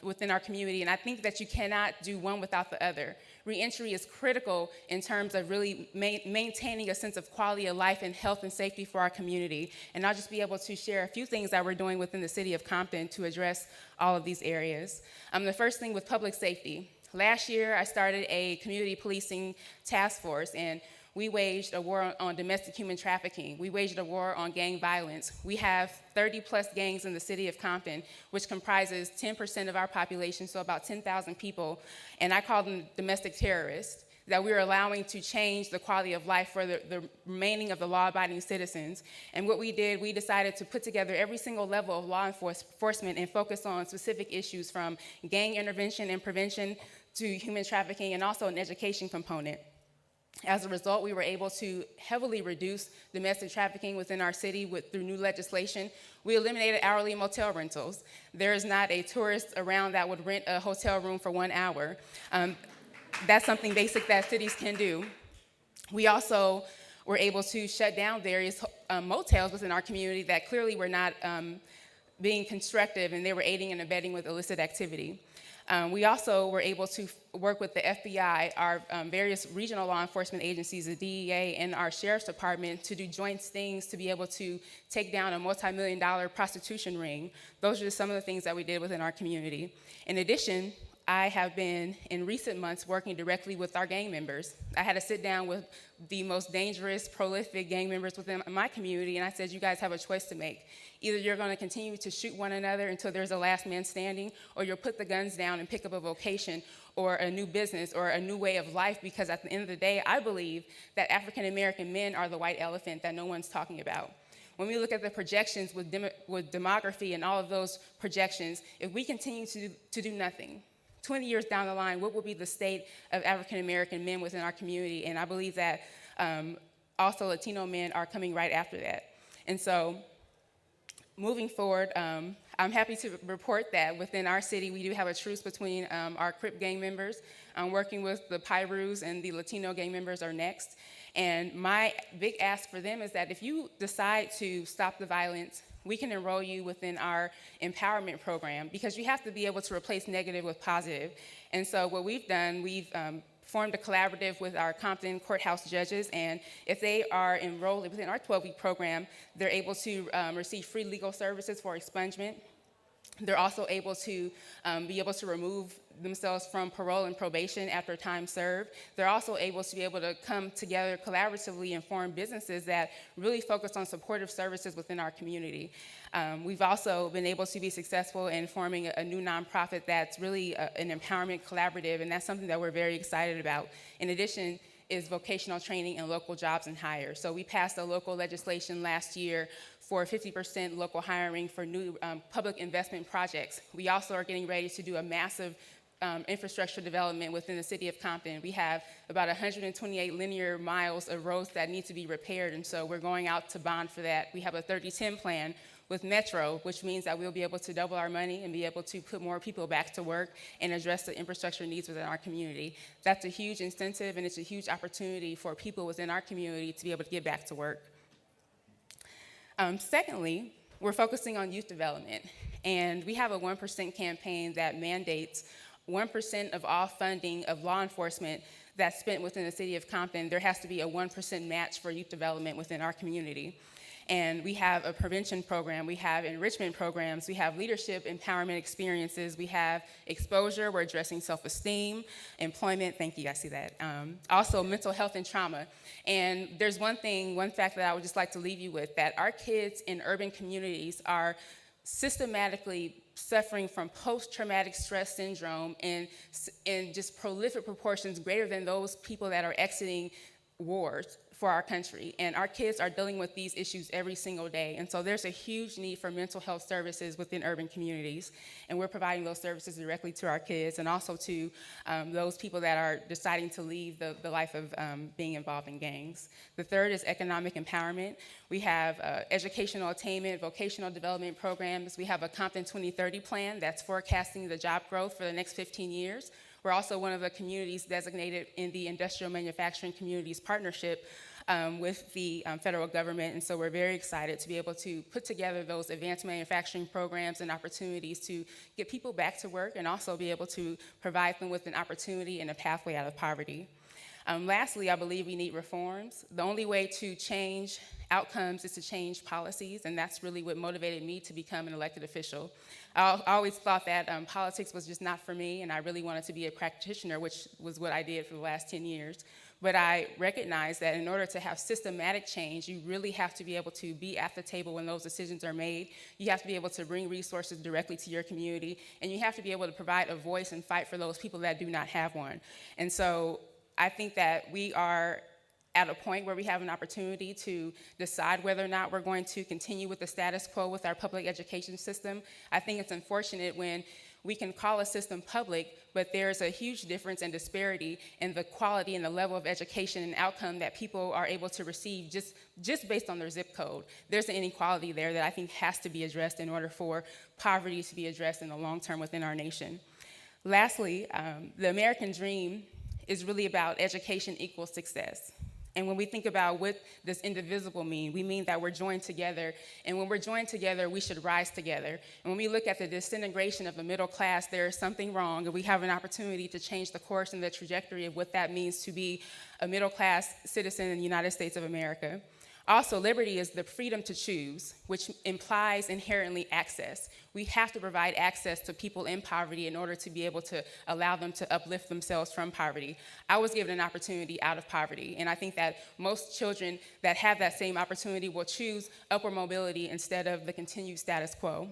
Speaker 12: within our community. And I think that you cannot do one without the other. Reentry is critical in terms of really maintaining a sense of quality of life and health and safety for our community. And I'll just be able to share a few things that we're doing within the city of Compton to address all of these areas. The first thing with public safety. Last year, I started a community policing task force, and we waged a war on domestic human trafficking. We waged a war on gang violence. We have 30-plus gangs in the city of Compton, which comprises 10% of our population, so about 10,000 people. And I call them domestic terrorists, that we're allowing to change the quality of life for the remaining of the law-abiding citizens. And what we did, we decided to put together every single level of law enforcement and focus on specific issues from gang intervention and prevention to human trafficking and also an education component. As a result, we were able to heavily reduce domestic trafficking within our city through new legislation. We eliminated hourly motel rentals. There is not a tourist around that would rent a hotel room for 1 hour. That's something basic that cities can do. We also were able to shut down various motels within our community that clearly were not being constructive, and they were aiding and abetting with illicit activity. We also were able to work with the FBI, our various regional law enforcement agencies, the DEA, and our sheriff's department to do joint stings to be able to take down a multi-million-dollar prostitution ring. Those are just some of the things that we did within our community. In addition, I have been, in recent months, working directly with our gang members. I had to sit down with the most dangerous, prolific gang members within my community, and I said, you guys have a choice to make. Either you're going to continue to shoot one another until there's a last man standing, or you'll put the guns down and pick up a vocation or a new business or a new way of life, because at the end of the day, I believe that African-American men are the white elephant that no one's talking about. When we look at the projections with demography and all of those projections, if we continue to do nothing, 20 years down the line, what will be the state of African-American men within our community? And I believe that also Latino men are coming right after that. And so moving forward, I'm happy to report that within our city, we do have a truce between our Crip gang members. Working with the Pyrus and the Latino gang members are next. And my big ask for them is that if you decide to stop the violence, we can enroll you within our empowerment program, because you have to be able to replace negative with positive. And so what we've done, we've formed a collaborative with our Compton courthouse judges, and if they are enrolled within our 12-week program, they're able to receive free legal services for expungement. They're also able to be able to remove themselves from parole and probation after time served. They're also able to be able to come together collaboratively and form businesses that really focus on supportive services within our community. We've also been able to be successful in forming a new nonprofit that's really an empowerment collaborative, and that's something that we're very excited about. In addition, is vocational training and local jobs and hire. So we passed a local legislation last year for 50% local hiring for new public investment projects. We also are getting ready to do a massive infrastructure development within the city of Compton. We have about 128 linear miles of roads that need to be repaired, and so we're going out to bond for that. We have a 30-10 plan with Metro, which means that we'll be able to double our money and be able to put more people back to work and address the infrastructure needs within our community. That's a huge incentive, and it's a huge opportunity for people within our community to be able to get back to work. Secondly, we're focusing on youth development, and we have a 1% campaign that mandates 1% of all funding of law enforcement that's spent within the city of Compton. There has to be a 1% match for youth development within our community. And we have a prevention program, we have enrichment programs, we have leadership empowerment experiences, we have exposure, we're addressing self-esteem, employment, thank you, I see that. Also mental health and trauma. And there's one fact that I would just like to leave you with, that our kids in urban communities are systematically suffering from post-traumatic stress syndrome in just prolific proportions greater than those people that are exiting wars for our country. And our kids are dealing with these issues every single day. And so there's a huge need for mental health services within urban communities. And we're providing those services directly to our kids and also to those people that are deciding to leave the life of being involved in gangs. The third is economic empowerment. We have educational attainment, vocational development programs. We have a Compton 2030 plan that's forecasting the job growth for the next 15 years. We're also one of the communities designated in the Industrial Manufacturing Communities Partnership with the federal government, and so we're very excited to be able to put together those advanced manufacturing programs and opportunities to get people back to work and also be able to provide them with an opportunity and a pathway out of poverty. Lastly, I believe we need reforms. The only way to change outcomes is to change policies, and that's really what motivated me to become an elected official. I always thought that politics was just not for me, and I really wanted to be a practitioner, which was what I did for the last 10 years. But I recognize that in order to have systematic change, you really have to be able to be at the table when those decisions are made. You have to be able to bring resources directly to your community, and you have to be able to provide a voice and fight for those people that do not have one. And so I think that we are at a point where we have an opportunity to decide whether or not we're going to continue with the status quo with our public education system. I think it's unfortunate when we can call a system public, but there's a huge difference and disparity in the quality and the level of education and outcome that people are able to receive just based on their zip code. There's an inequality there that I think has to be addressed in order for poverty to be addressed in the long term within our nation. Lastly, the American dream is really about education equals success. And when we think about what does indivisible mean, we mean that we're joined together. And when we're joined together, we should rise together. And when we look at the disintegration of the middle class, there is something wrong, and we have an opportunity to change the course and the trajectory of what that means to be a middle class citizen in the United States of America. Also, liberty is the freedom to choose, which implies inherently access. We have to provide access to people in poverty in order to be able to allow them to uplift themselves from poverty. I was given an opportunity out of poverty, and I think that most children that have that same opportunity will choose upward mobility instead of the continued status quo.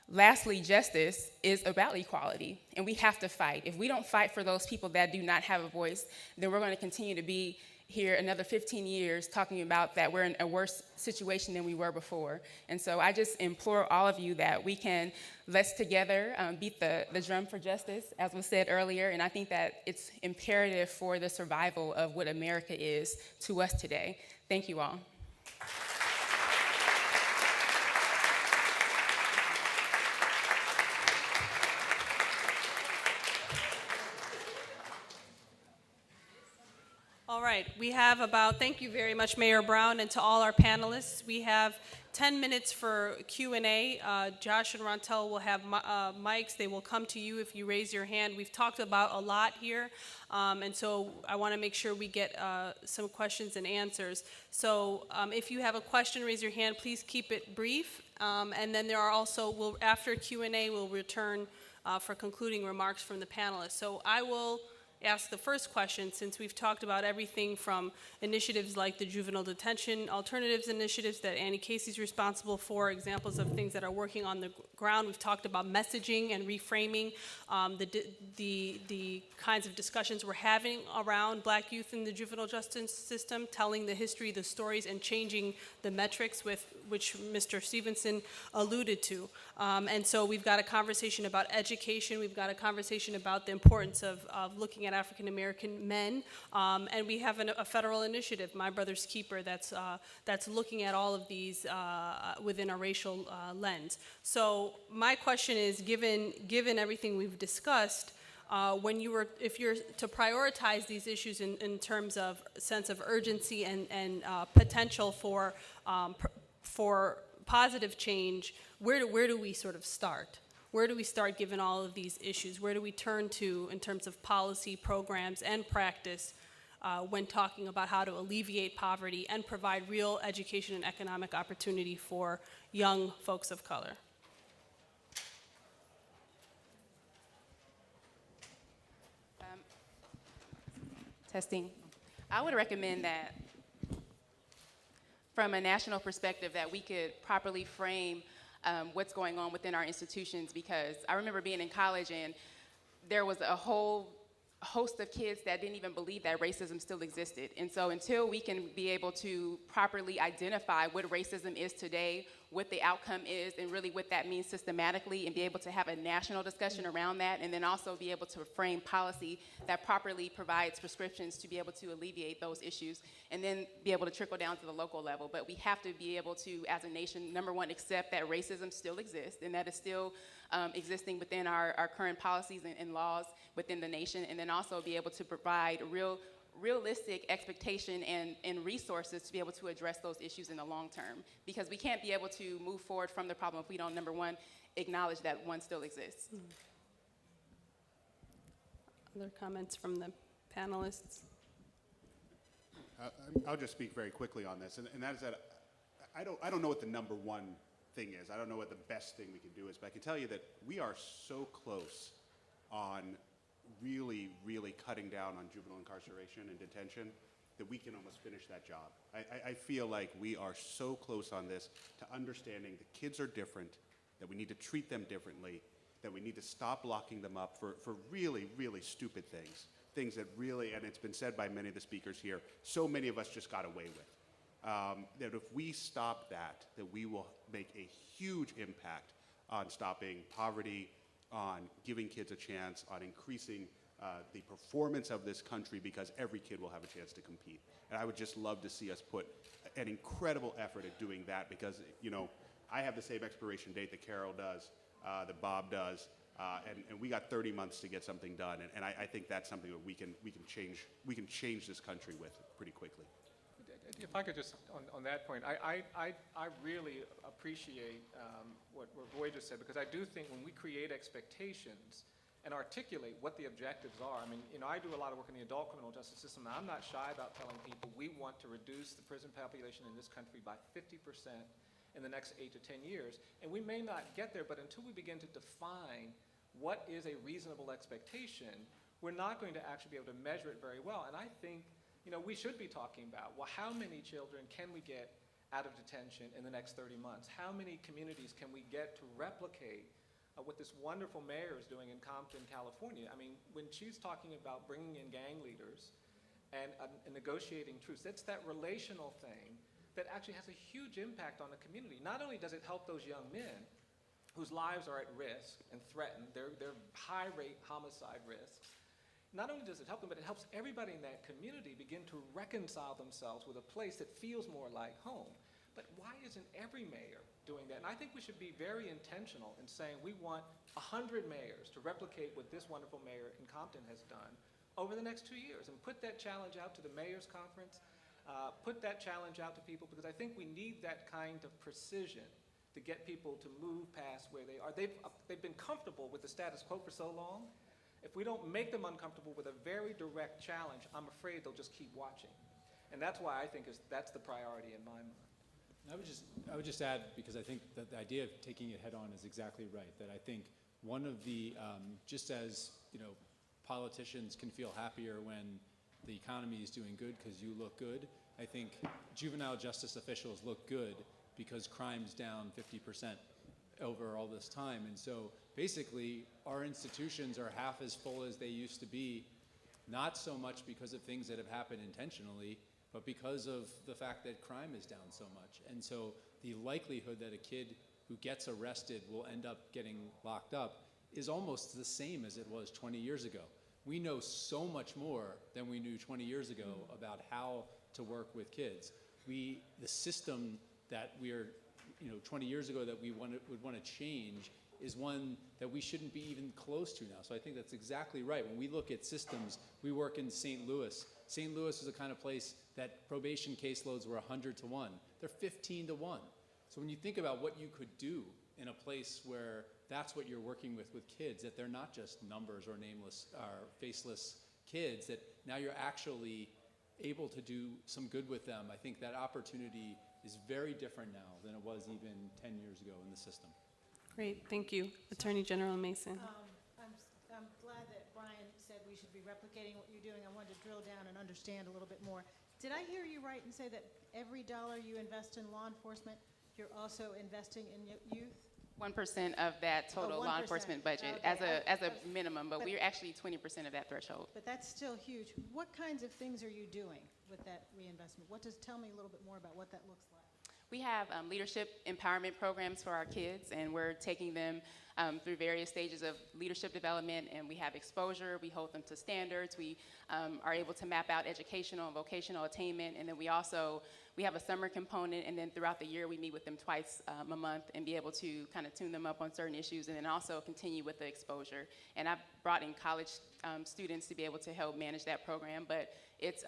Speaker 12: Lastly, justice is about equality, and we have to fight. If we don't fight for those people that do not have a voice, then we're going to continue to be here another 15 years talking about that we're in a worse situation than we were before. And so I just implore all of you that we can, let's together beat the drum for justice, as was said earlier. And I think that it's imperative for the survival of what America is to us today. Thank you all.
Speaker 1: All right, we have thank you very much, Mayor Brown, and to all our panelists. We have 10 minutes for Q&A. Josh and Roundtable will have mics. They will come to you if you raise your hand. We've talked about a lot here, and so I want to make sure we get some questions and answers. So if you have a question, raise your hand. Please keep it brief. And then there are also, after Q&A, we'll return for concluding remarks from the panelists. So I will ask the first question, since we've talked about everything from initiatives like the Juvenile Detention Alternatives initiatives that Annie Casey's responsible for, examples of things that are working on the ground. We've talked about messaging and reframing the kinds of discussions we're having around Black youth in the juvenile justice system, telling the history, the stories, and changing the metrics with which Mr. Stevenson alluded to. And so we've got a conversation about education. We've got a conversation about the importance of looking at African American men, and we have a federal initiative, My Brother's Keeper, that's looking at all of these within a racial lens. So my question is, given everything we've discussed, if you're to prioritize these issues in terms of sense of urgency and potential for positive change, where do we sort of start? Where do we start given all of these issues? Where do we turn to in terms of policy, programs, and practice when talking about how to alleviate poverty and provide real education and economic opportunity for young folks of color?
Speaker 12: Testing. I would recommend that from a national perspective that we could properly frame what's going on within our institutions, because I remember being in college and there was a whole host of kids that didn't even believe that racism still existed. And so until we can be able to properly identify what racism is today, what the outcome is, and really what that means systematically, and be able to have a national discussion around that, and then also be able to frame policy that properly provides prescriptions to be able to alleviate those issues, and then be able to trickle down to the local level. But we have to be able to, as a nation, number one, accept that racism still exists, and that is still existing within our current policies and laws within the nation, and then also be able to provide realistic expectation and resources to be able to address those issues in the long term. Because we can't be able to move forward from the problem if we don't, number one, acknowledge that one still exists.
Speaker 1: Other comments from the panelists?
Speaker 9: I'll just speak very quickly on this, and that is that I don't know what the number one thing is. I don't know what the best thing we can do is, but I can tell you that we are so close on really, really cutting down on juvenile incarceration and detention that we can almost finish that job. I feel like we are so close on this to understanding that kids are different, that we need to treat them differently, that we need to stop locking them up for really, really stupid things that really, and it's been said by many of the speakers here, so many of us just got away with. That if we stop that we will make a huge impact on stopping poverty, on giving kids a chance, on increasing the performance of this country, because every kid will have a chance to compete. And I would just love to see us put an incredible effort at doing that, because, you know, I have the same expiration date that Carol does, that Bob does, and we got 30 months to get something done. And I think that's something that we can change this country with pretty quickly.
Speaker 11: If I could just, on that point, I really appreciate what Roy just said, because I do think when we create expectations and articulate what the objectives are, I mean, you know, I do a lot of work in the adult criminal justice system, and I'm not shy about telling people we want to reduce the prison population in this country by 50% in the next 8 to 10 years. And we may not get there, but until we begin to define what is a reasonable expectation, we're not going to actually be able to measure it very well. And I think, you know, we should be talking about, well, how many children can we get out of detention in the next 30 months? How many communities can we get to replicate what this wonderful mayor is doing in Compton, California? I mean, when she's talking about bringing in gang leaders and negotiating truce. It's that relational thing that actually has a huge impact on the community. Not only does it help those young men whose lives are at risk and threatened, they're high-rate homicide risks, not only does it help them, but it helps everybody in that community begin to reconcile themselves with a place that feels more like home. But why isn't every mayor doing that? And I think we should be very intentional in saying we want 100 mayors to replicate what this wonderful mayor in Compton has done over the next 2 years, and put that challenge out to the mayor's conference, put that challenge out to people, because I think we need that kind of precision to get people to move past where they are. They've been comfortable with the status quo for so long. If we don't make them uncomfortable with a very direct challenge, I'm afraid they'll just keep watching. And that's why I think that's the priority in my mind.
Speaker 10: I would just add, because I think that the idea of taking it head on is exactly right, that I think one of the, just as, politicians can feel happier when the economy is doing good because you look good, I think juvenile justice officials look good because crime's down 50% over all this time. And so basically our institutions are half as full as they used to be, not so much because of things that have happened intentionally, but because of the fact that crime is down so much. And so the likelihood that a kid who gets arrested will end up getting locked up is almost the same as it was 20 years ago. We know so much more than we knew 20 years ago about how to work with kids. The system that we're, 20 years ago that we would want to change is one that we shouldn't be even close to now. So I think that's exactly right. When we look at systems, we work in St. Louis. St. Louis is the kind of place that probation caseloads were 100 to 1. They're 15 to 1. So when you think about what you could do in a place where that's what you're working with kids, that they're not just numbers or nameless or faceless kids, that now you're actually able to do some good with them, I think that opportunity is very different now than it was even 10 years ago in the system.
Speaker 1: Great, thank you. Attorney General Mason.
Speaker 8: I'm glad that Brian said we should be replicating what you're doing. I wanted to drill down and understand a little bit more. Did I hear you right and say that every dollar you invest in law enforcement, you're also investing in youth?
Speaker 12: 1% of that total law enforcement budget
Speaker 8: Okay.
Speaker 12: as a minimum, but we're actually 20% of that threshold.
Speaker 8: But that's still huge. What kinds of things are you doing with that reinvestment? Tell me a little bit more about what that looks like.
Speaker 12: We have leadership empowerment programs for our kids, and we're taking them through various stages of leadership development, and we have exposure, we hold them to standards, we are able to map out educational and vocational attainment, and then we have a summer component, and then throughout the year we meet with them twice a month and be able to kind of tune them up on certain issues, and then also continue with the exposure. And I've brought in college students to be able to help manage that program, but it's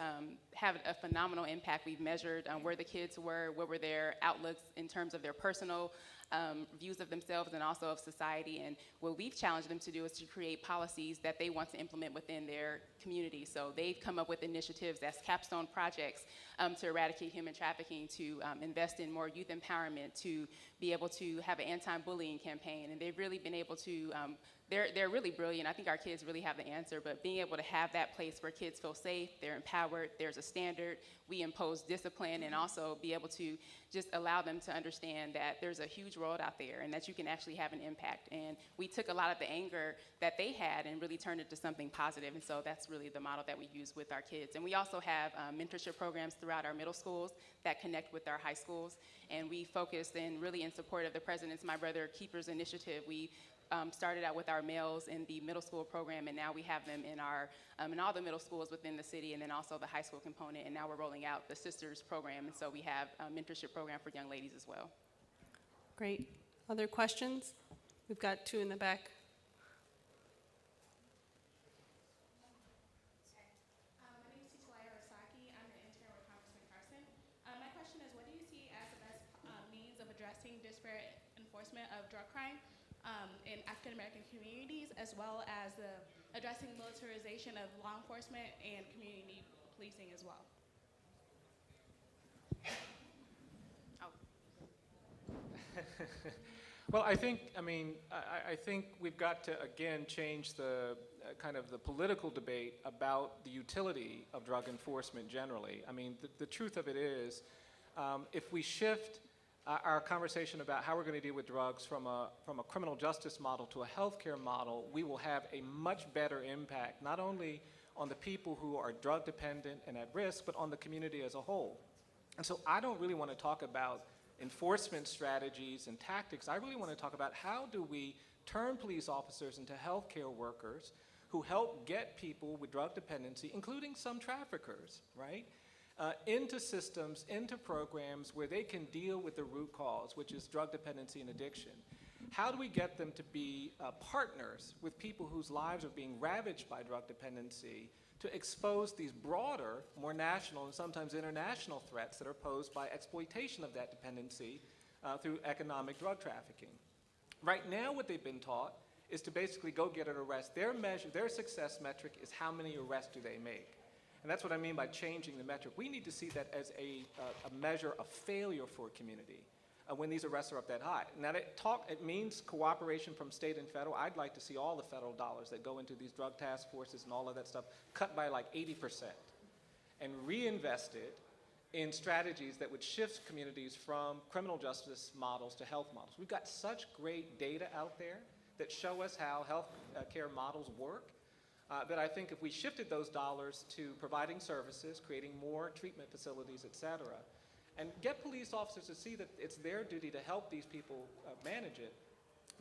Speaker 12: had a phenomenal impact. We've measured where the kids were, what were their outlooks in terms of their personal views of themselves and also of society. And what we've challenged them to do is to create policies that they want to implement within their community. So they've come up with initiatives as capstone projects to eradicate human trafficking, to invest in more youth empowerment, to be able to have an anti-bullying campaign. And they've really been able to, they're really brilliant. I think our kids really have the answer, but being able to have that place where kids feel safe, they're empowered, there's a standard, we impose discipline, and also be able to just allow them to understand that there's a huge world out there and that you can actually have an impact. And we took a lot of the anger that they had and really turned it to something positive, and so that's really the model that we use with our kids. And we also have mentorship programs throughout our middle schools that connect with our high schools, and we focused in really in support of the President's My Brother Keepers initiative. We started out with our males in the middle school program, and now we have them in our in all the middle schools within the city, and then also the high school component, and now we're rolling out the Sisters program, and so we have a mentorship program for young ladies as well.
Speaker 1: Great. Other questions? We've got two in the back.
Speaker 13: My question is, what do you see as the best means of addressing disparate enforcement of drug crime in African American communities, as well as addressing militarization of law enforcement and community policing as well?
Speaker 11: Well, I think we've got to, again, change the kind of the political debate about the utility of drug enforcement generally. I mean, the truth of it is, if we shift our conversation about how we're going to deal with drugs from a criminal justice model to a healthcare model, we will have a much better impact, not only on the people who are drug dependent and at risk, but on the community as a whole. And so I don't really want to talk about enforcement strategies and tactics. I really want to talk about how do we turn police officers into healthcare workers who help get people with drug dependency, including some traffickers, right, into systems, into programs where they can deal with the root cause, which is drug dependency and addiction. How do we get them to be partners with people whose lives are being ravaged by drug dependency to expose these broader, more national and sometimes international threats that are posed by exploitation of that dependency through economic drug trafficking? Right now, what they've been taught is to basically go get an arrest. Their measure, their success metric is how many arrests do they make. And that's what I mean by changing the metric. We need to see that as a measure of failure for a community when these arrests are up that high. Now, it means cooperation from state and federal. I'd like to see all the federal dollars that go into these drug task forces and all of that stuff cut by like 80% and reinvested in strategies that would shift communities from criminal justice models to health models. We've got such great data out there that show us how health care models work that I think if we shifted those dollars to providing services, creating more treatment facilities, et cetera, and get police officers to see that it's their duty to help these people manage it,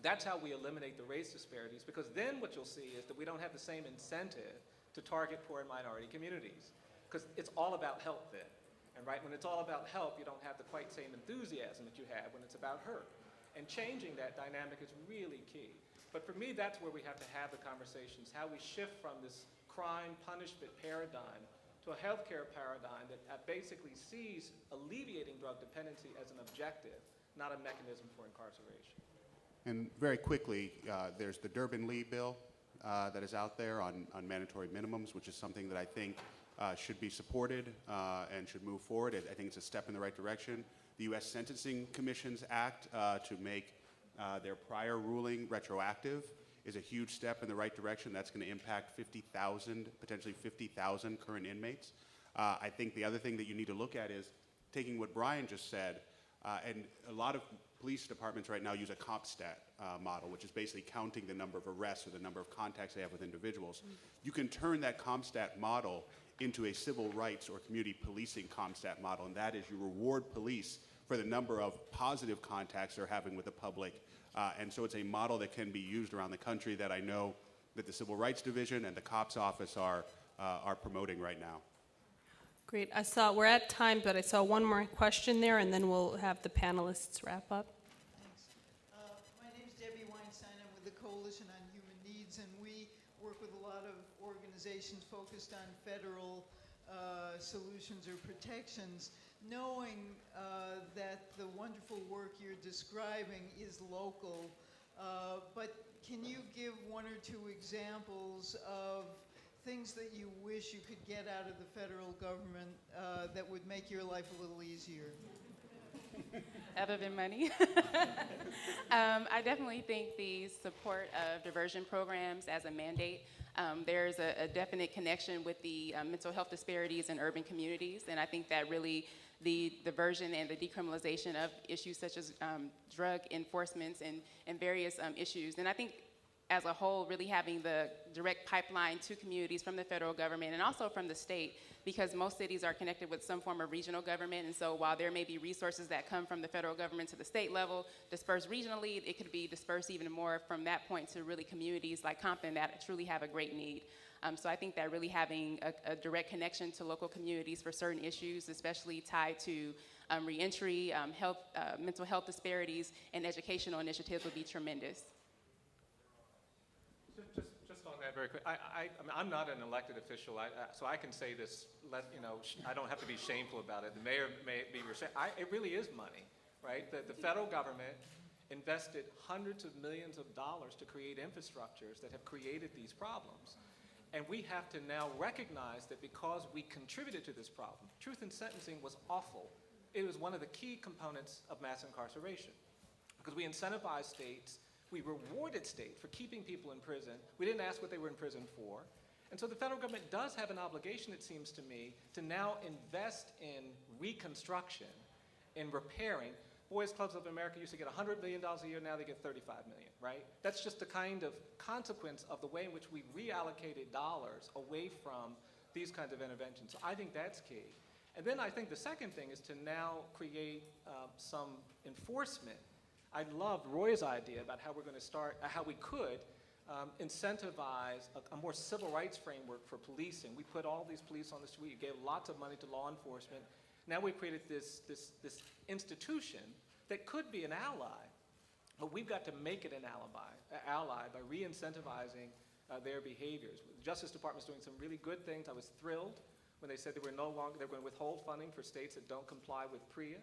Speaker 11: that's how we eliminate the race disparities, because then what you'll see is that we don't have the same incentive to target poor and minority communities, because it's all about help then. And right, when it's all about help, you don't have the quite same enthusiasm that you have when it's about hurt. And changing that dynamic is really key. But for me, that's where we have to have the conversations, how we shift from this crime punishment paradigm to a healthcare paradigm that basically sees alleviating drug dependency as an objective, not a mechanism for incarceration.
Speaker 9: And very quickly, there's the Durbin-Lee bill that is out there on mandatory minimums, which is something that I think should be supported and should move forward. I think it's a step in the right direction. The U.S. Sentencing Commission's Act to make their prior ruling retroactive is a huge step in the right direction. That's going to impact 50,000, potentially 50,000 current inmates. I think the other thing that you need to look at is taking what Brian just said, and a lot of police departments right now use a CompStat model, which is basically counting the number of arrests or the number of contacts they have with individuals. You can turn that CompStat model into a civil rights or community policing CompStat model, and that is you reward police for the number of positive contacts they're having with the public. And so it's a model that can be used around the country that I know that the Civil Rights Division and the COPS Office are promoting right now.
Speaker 1: Great. We're at time, but I saw one more question there, and then we'll have the panelists wrap up.
Speaker 14: Thanks. My name is Debbie Weinstein. I'm with the Coalition on Human Needs, and we work with a lot of organizations focused on federal solutions or protections. Knowing that the wonderful work you're describing is local, but can you give one or two examples of things that you wish you could get out of the federal government that would make your life a little easier?
Speaker 12: Other than money. I definitely think the support of diversion programs as a mandate. There's a definite connection with the mental health disparities in urban communities, and I think that really the diversion and the decriminalization of issues such as drug enforcements and various issues. And I think as a whole, really having the direct pipeline to communities from the federal government and also from the state, because most cities are connected with some form of regional government. And so while there may be resources that come from the federal government to the state level, dispersed regionally, it could be dispersed even more from that point to really communities like Compton that truly have a great need. So I think that really having a direct connection to local communities for certain issues, especially tied to reentry, mental health disparities, and educational initiatives would be tremendous.
Speaker 11: Just on that very quick, I'm not an elected official, so I can say this, I don't have to be shameful about it. The mayor may be, it really is money, right? The federal government invested hundreds of millions of dollars to create infrastructures that have created these problems. And we have to now recognize that because we contributed to this problem, truth in sentencing was awful. It was one of the key components of mass incarceration because we incentivized states, we rewarded states for keeping people in prison. We didn't ask what they were in prison for. And so the federal government does have an obligation, it seems to me, to now invest in reconstruction, in repairing. Boys Clubs of America used to get $100 million a year, now they get $35 million, right? That's just the kind of consequence of the way in which we reallocated dollars away from these kinds of interventions. So I think that's key. And then I think the second thing is to now create some enforcement. I loved Roy's idea about how we're going to start, how we could incentivize a more civil rights framework for policing. We put all these police on the street, gave lots of money to law enforcement. Now we've created this institution that could be an ally, but we've got to make it an ally by re-incentivizing their behaviors. The Justice Department's doing some really good things. I was thrilled when they said they were they're going to withhold funding for states that don't comply with PREA,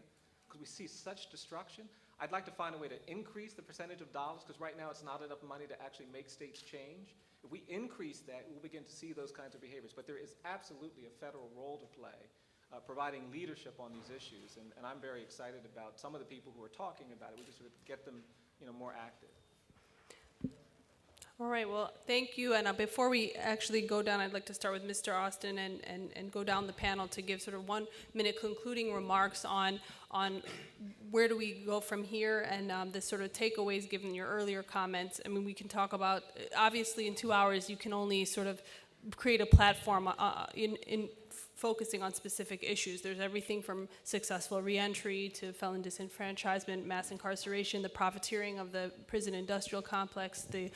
Speaker 11: because we see such destruction. I'd like to find a way to increase the percentage of dollars, because right now it's not enough money to actually make states change. If we increase that, we'll begin to see those kinds of behaviors. But there is absolutely a federal role to play, providing leadership on these issues. And I'm very excited about some of the people who are talking about it. We just sort of get them, more active.
Speaker 1: All right, well, thank you. And before we actually go down, I'd like to start with Mr. Austin and go down the panel to give sort of 1 minute concluding remarks on where do we go from here and the sort of takeaways given your earlier comments. I mean, we can talk about, obviously in 2 hours, you can only sort of create a platform in focusing on specific issues. There's everything from successful reentry to felon disenfranchisement, mass incarceration, the profiteering of the prison industrial complex, the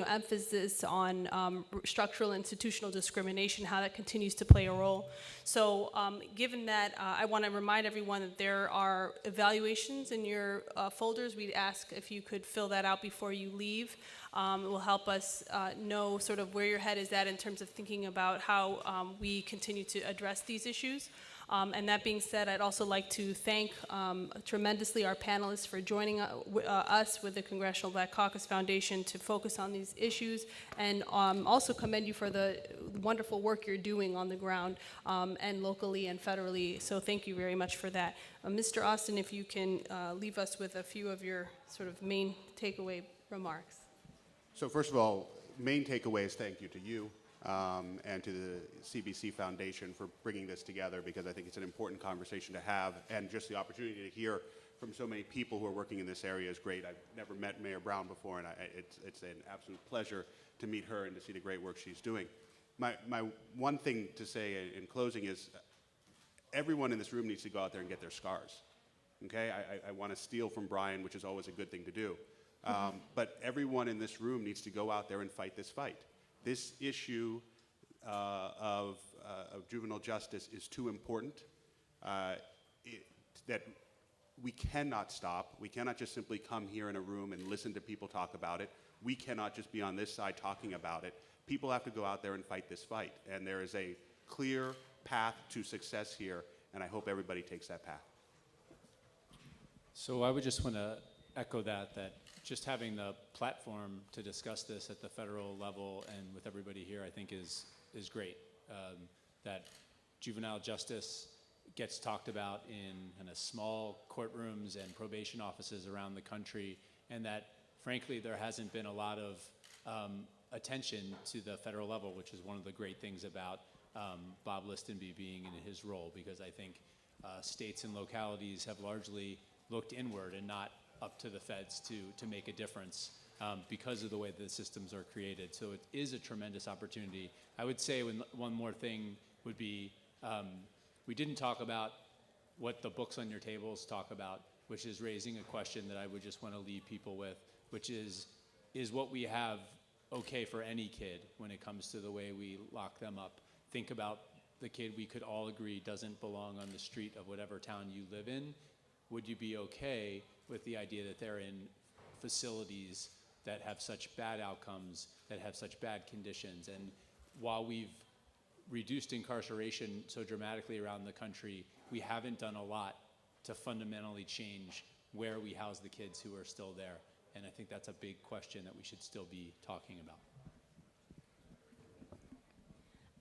Speaker 1: emphasis on structural institutional discrimination, how that continues to play a role. So given that, I want to remind everyone that there are evaluations in your folders. We'd ask if you could fill that out before you leave. It will help us know sort of where your head is at in terms of thinking about how we continue to address these issues. And that being said, I'd also like to thank tremendously our panelists for joining us with the Congressional Black Caucus Foundation to focus on these issues, and also commend you for the wonderful work you're doing on the ground and locally and federally. So thank you very much for that. Mr. Austin, if you can leave us with a few of your sort of main takeaway remarks.
Speaker 9: So first of all, main takeaways, thank you to you and to the CBC Foundation for bringing this together, because I think it's an important conversation to have, and just the opportunity to hear from so many people who are working in this area is great. I've never met Mayor Brown before, and it's an absolute pleasure to meet her and to see the great work she's doing. My one thing to say in closing is everyone in this room needs to go out there and get their scars. Okay, I want to steal from Brian, which is always a good thing to do. But everyone in this room needs to go out there and fight this fight. This issue of juvenile justice is too important that we cannot stop. We cannot just simply come here in a room and listen to people talk about it. We cannot just be on this side talking about it. People have to go out there and fight this fight. And there is a clear path to success here, and I hope everybody takes that path.
Speaker 10: So I would just want to echo that just having the platform to discuss this at the federal level and with everybody here, I think is great. That juvenile justice gets talked about in small courtrooms and probation offices around the country, and that frankly there hasn't been a lot of attention to the federal level, which is one of the great things about Bob Listenby being in his role, because I think states and localities have largely looked inward and not up to the feds to make a difference because of the way the systems are created. So it is a tremendous opportunity. I would say one more thing would be, we didn't talk about what the books on your tables talk about, which is raising a question that I would just want to leave people with, which is what we have okay for any kid when it comes to the way we lock them up? Think about the kid we could all agree doesn't belong on the street of whatever town you live in. Would you be okay with the idea that they're in facilities that have such bad outcomes, that have such bad conditions? And while we've reduced incarceration so dramatically around the country, we haven't done a lot to fundamentally change where we house the kids who are still there. And I think that's a big question that we should still be talking about.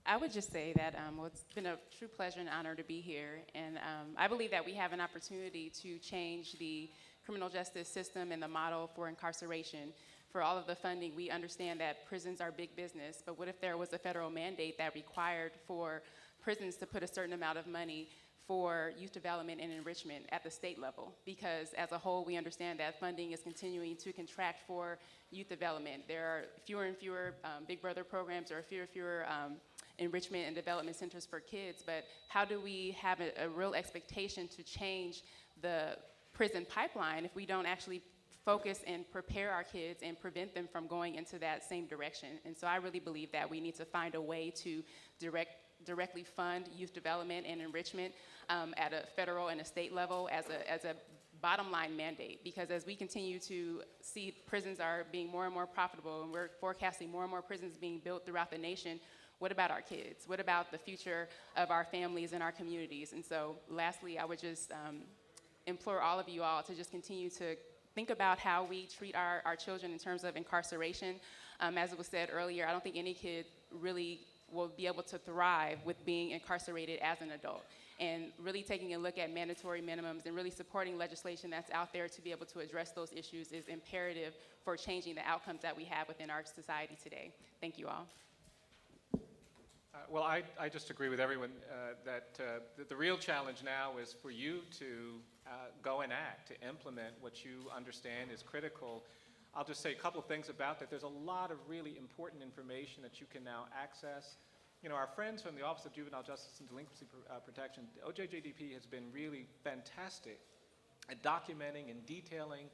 Speaker 12: I would just say that it's been a true pleasure and honor to be here, and I believe that we have an opportunity to change the criminal justice system and the model for incarceration. For all of the funding, we understand that prisons are big business, but what if there was a federal mandate that required for prisons to put a certain amount of money for youth development and enrichment at the state level, because as a whole, we understand that funding is continuing to contract for youth development. There are fewer and fewer Big Brother programs, or fewer and fewer enrichment and development centers for kids, but how do we have a real expectation to change the prison pipeline if we don't actually focus and prepare our kids and prevent them from going into that same direction? And so I really believe that we need to find a way to directly fund youth development and enrichment at a federal and a state level as a bottom line mandate, because as we continue to see prisons are being more and more profitable, and we're forecasting more and more prisons being built throughout the nation, what about our kids? What about the future of our families and our communities? And so lastly, I would just implore all of you all to just continue to think about how we treat our children in terms of incarceration. As it was said earlier, I don't think any kid really will be able to thrive with being incarcerated as an adult. And really taking a look at mandatory minimums and really supporting legislation that's out there to be able to address those issues is imperative for changing the outcomes that we have within our society today. Thank you all.
Speaker 11: Well, I just agree with everyone that the real challenge now is for you to go and act, to implement what you understand is critical. I'll just say a couple of things about that. There's a lot of really important information that you can now access. You know, our friends from the Office of Juvenile Justice and Delinquency Protection, OJJDP, has been really fantastic at documenting and detailing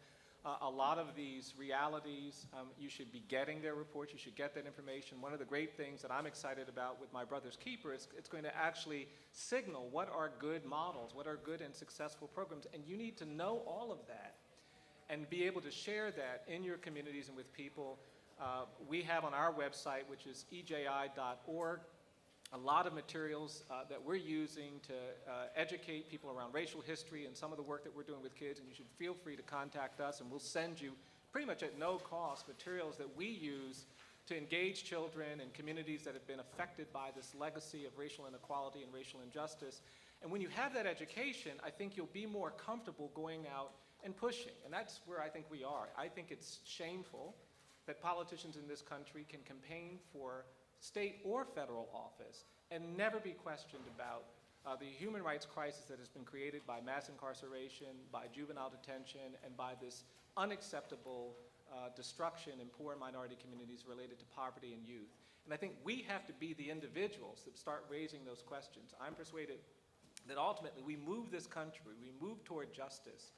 Speaker 11: a lot of these realities. You should be getting their reports. You should get that information. One of the great things that I'm excited about with My Brother's Keeper is it's going to actually signal what are good models, what are good and successful programs, and you need to know all of that and be able to share that in your communities and with people. We have on our website, which is eji.org, a lot of materials that we're using to educate people around racial history and some of the work that we're doing with kids, and you should feel free to contact us, and we'll send you pretty much at no cost materials that we use to engage children and communities that have been affected by this legacy of racial inequality and racial injustice. And when you have that education, I think you'll be more comfortable going out and pushing, and that's where I think we are. I think it's shameful that politicians in this country can campaign for state or federal office and never be questioned about the human rights crisis that has been created by mass incarceration, by juvenile detention, and by this unacceptable destruction in poor and minority communities related to poverty and youth. And I think we have to be the individuals that start raising those questions. I'm persuaded that ultimately we move this country, we move toward justice,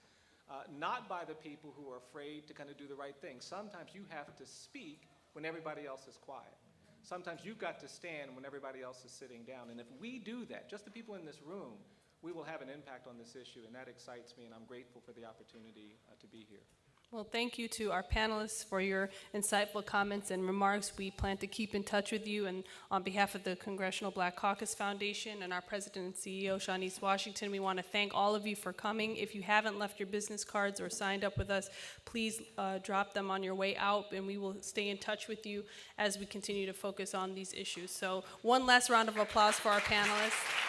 Speaker 11: not by the people who are afraid to kind of do the right thing. Sometimes you have to speak when everybody else is quiet. Sometimes you've got to stand when everybody else is sitting down. And if we do that, just the people in this room, we will have an impact on this issue, and that excites me, and I'm grateful for the opportunity to be here.
Speaker 1: Well, thank you to our panelists for your insightful comments and remarks. We plan to keep in touch with you, and on behalf of the Congressional Black Caucus Foundation and our President and CEO, Shanice Washington, we want to thank all of you for coming. If you haven't left your business cards or signed up with us, please drop them on your way out, and we will stay in touch with you as we continue to focus on these issues. So one last round of applause for our panelists.